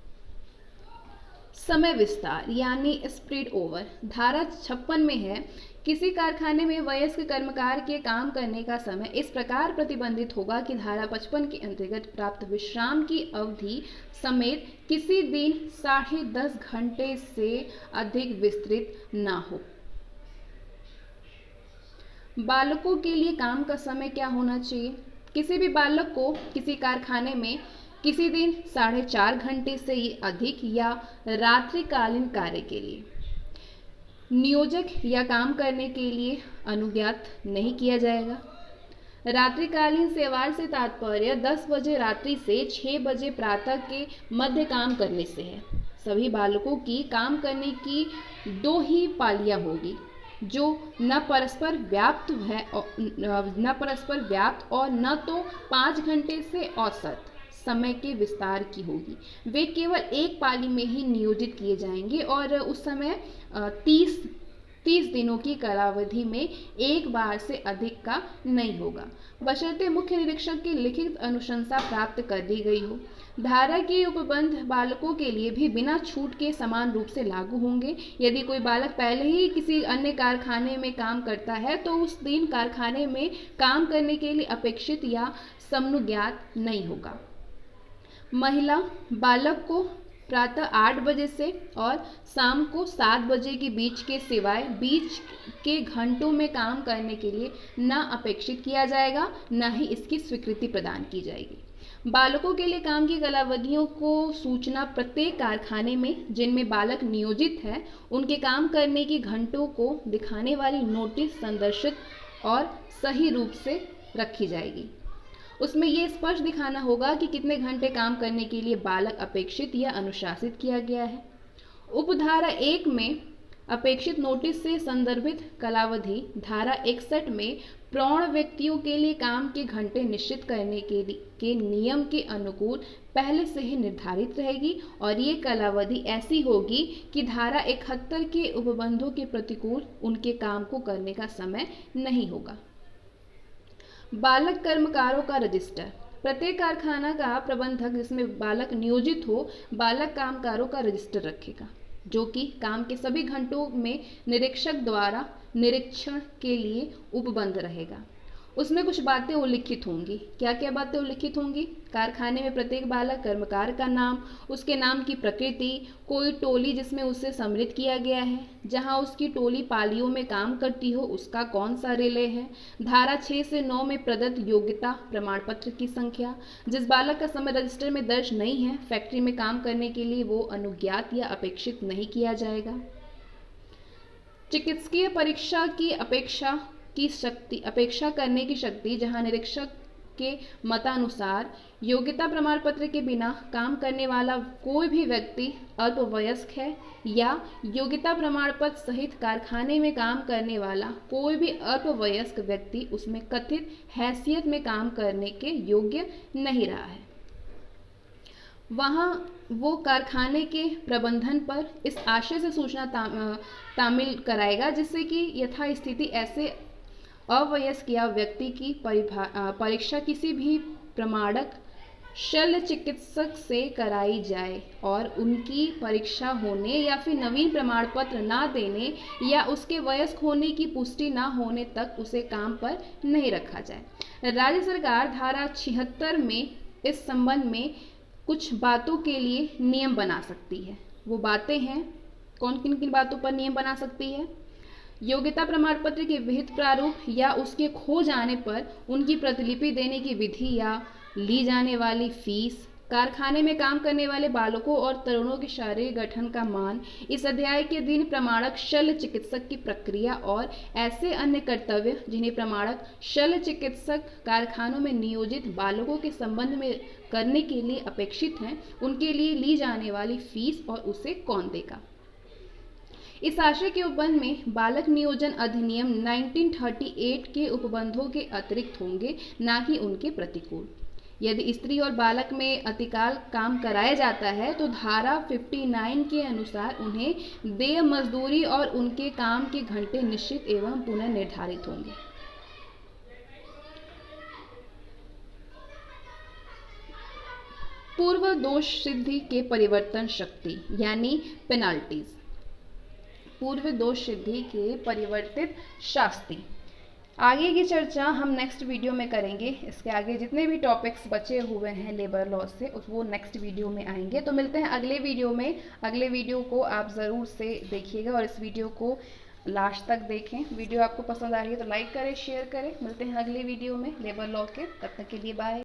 समय विस्तार यानी स्प्रेड ओवर, धारा 56 में है किसी कारखाने में वयस्क कर्मकार के काम करने का समय इस प्रकार प्रतिबंधित होगा कि धारा 55 के अंतर्गत प्राप्त विश्राम की अवधि समेत किसी दिन 10.5 घंटे से अधिक विस्तृत ना हो। बालकों के लिए काम का समय क्या होना चाहिए? किसी भी बालक को किसी कारखाने में किसी दिन 4.5 घंटे से अधिक या रात्रिकालीन कार्य के लिए नियोजक या काम करने के लिए अनुज्ञात नहीं किया जाएगा। रात्रिकालीन सेवाएं से तात्पर्य 10 बजे रात्रि से 6 बजे प्रातः के मध्य काम करने से है। सभी बालकों की काम करने की 2 ही पालियां होगी जो न परस्पर व्याप्त और न तो 5 घंटे से औसत समय के विस्तार की होगी। वे केवल एक पाली में ही नियोजित किए जाएंगे और उस समय 30 दिनों की कालावधि में एक बार से अधिक का नहीं होगा, बशर्ते मुख्य निरीक्षक की लिखित अनुशंसा प्राप्त कर दी गई हो। धारा के उपबंध बालकों के लिए भी बिना छूट के समान रूप से लागू होंगे। यदि कोई बालक पहले ही किसी अन्य कारखाने में काम करता है तो उस दिन कारखाने में काम करने के लिए अपेक्षित या समनुज्ञात नहीं होगा। महिला बालक को प्रातः 8 बजे से और शाम को 7 बजे के बीच के सिवाय बीच के घंटों में काम करने के लिए न अपेक्षित किया जाएगा, न ही इसकी स्वीकृति प्रदान की जाएगी। बालकों के लिए काम की कालावधियों को सूचना प्रत्येक कारखाने में जिनमें बालक नियोजित है उनके काम करने की घंटों को दिखाने वाली नोटिस संदर्शित और सही रूप से रखी जाएगी। उसमें ये स्पष्ट दिखाना होगा कि कितने घंटे काम करने के लिए बालक अपेक्षित या अनुशासित किया गया है। उपधारा 1 में अपेक्षित नोटिस से संदर्भित कालावधि धारा 61 में प्रौढ़ व्यक्तियों के लिए काम के घंटे निश्चित करने के नियम के अनुकूल पहले से ही निर्धारित रहेगी और ये कालावधि ऐसी होगी कि धारा 71 के उपबंधों के प्रतिकूल उनके काम को करने का समय नहीं होगा। बालक कर्मकारों का रजिस्टर। प्रत्येक कारखाना का प्रबंधक जिसमें बालक नियोजित हो बालक कामगारों का रजिस्टर रखेगा जो कि काम के सभी घंटों में निरीक्षक द्वारा निरीक्षण के लिए उपबंध रहेगा। उसमें कुछ बातें उल्लिखित होंगी। क्या क्या बातें उल्लिखित होंगी? कारखाने में प्रत्येक बालक कर्मकार का नाम, उसके नाम की प्रकृति, कोई टोली जिसमें उसे सम्मिलित किया गया है, जहां उसकी टोली पालियों में काम करती हो उसका कौन सा रिले है, धारा 6 से 9 में प्रदत्त योग्यता प्रमाण पत्र की संख्या, जिस बालक का समय रजिस्टर में दर्ज नहीं है फैक्ट्री में काम करने के लिए वो अनुज्ञात या अपेक्षित नहीं किया जाएगा। चिकित्सकीय परीक्षा की अपेक्षा करने की शक्ति, जहां निरीक्षक के मतानुसार योग्यता प्रमाण पत्र के बिना काम करने वाला कोई भी व्यक्ति अल्पवयस्क है या योग्यता प्रमाण पत्र सहित कारखाने में काम करने वाला कोई भी अल्पवयस्क व्यक्ति उसमें कथित हैसियत में काम करने के योग्य नहीं रहा है, वहाँ वो कारखाने के प्रबंधन पर इस आशय से सूचना तामील कराएगा जिससे कि यथास्थिति ऐसे अवयस्क या व्यक्ति की परीक्षा किसी भी प्रमाणक शल्य चिकित्सक से कराई जाए और उनकी परीक्षा होने या फिर नवीन प्रमाण पत्र ना देने या उसके वयस्क होने की पुष्टि ना होने तक उसे काम पर नहीं रखा जाए। राज्य सरकार धारा 76 में इस संबंध में कुछ बातों के लिए नियम बना सकती है। वो बातें हैं, कौन किन किन बातों पर नियम बना सकती है? योग्यता प्रमाण पत्र के विहित प्रारूप या उसके खो जाने पर उनकी प्रतिलिपि देने की विधि या ली जाने वाली फीस, कारखाने में काम करने वाले बालकों और तरुणों के शारीरिक गठन का मान, इस अध्याय के अधीन प्रमाणक शल्य चिकित्सक की प्रक्रिया और ऐसे अन्य कर्तव्य जिन्हें प्रमाणक शल्य चिकित्सक कारखानों में नियोजित बालकों के संबंध में करने के लिए अपेक्षित हैं, उनके लिए ली जाने वाली फीस और उसे कौन देगा। इस आशय के उपबंध में बालक नियोजन अधिनियम 1938 के उपबंधों के अतिरिक्त होंगे, ना कि उनके प्रतिकूल। यदि स्त्री और बालक में अतिकाल काम कराया जाता है तो धारा 59 के अनुसार उन्हें देय मजदूरी और उनके काम के घंटे निश्चित एवं पुनः निर्धारित होंगे। पूर्व दोष सिद्धि के परिवर्तन शक्ति यानी पेनाल्टीज। पूर्व दोष सिद्धि के परिवर्तित शास्ति, आगे की चर्चा हम नेक्स्ट वीडियो में करेंगे। इसके आगे जितने भी टॉपिक्स बचे हुए हैं लेबर लॉ से वो नेक्स्ट वीडियो में आएंगे। तो मिलते हैं अगले वीडियो में। अगले वीडियो को आप ज़रूर से देखिएगा और इस वीडियो को लास्ट तक देखें। वीडियो आपको पसंद आ रही है तो लाइक करें, शेयर करें। मिलते हैं अगली वीडियो में लेबर लॉ के, तब तक के लिए बाय।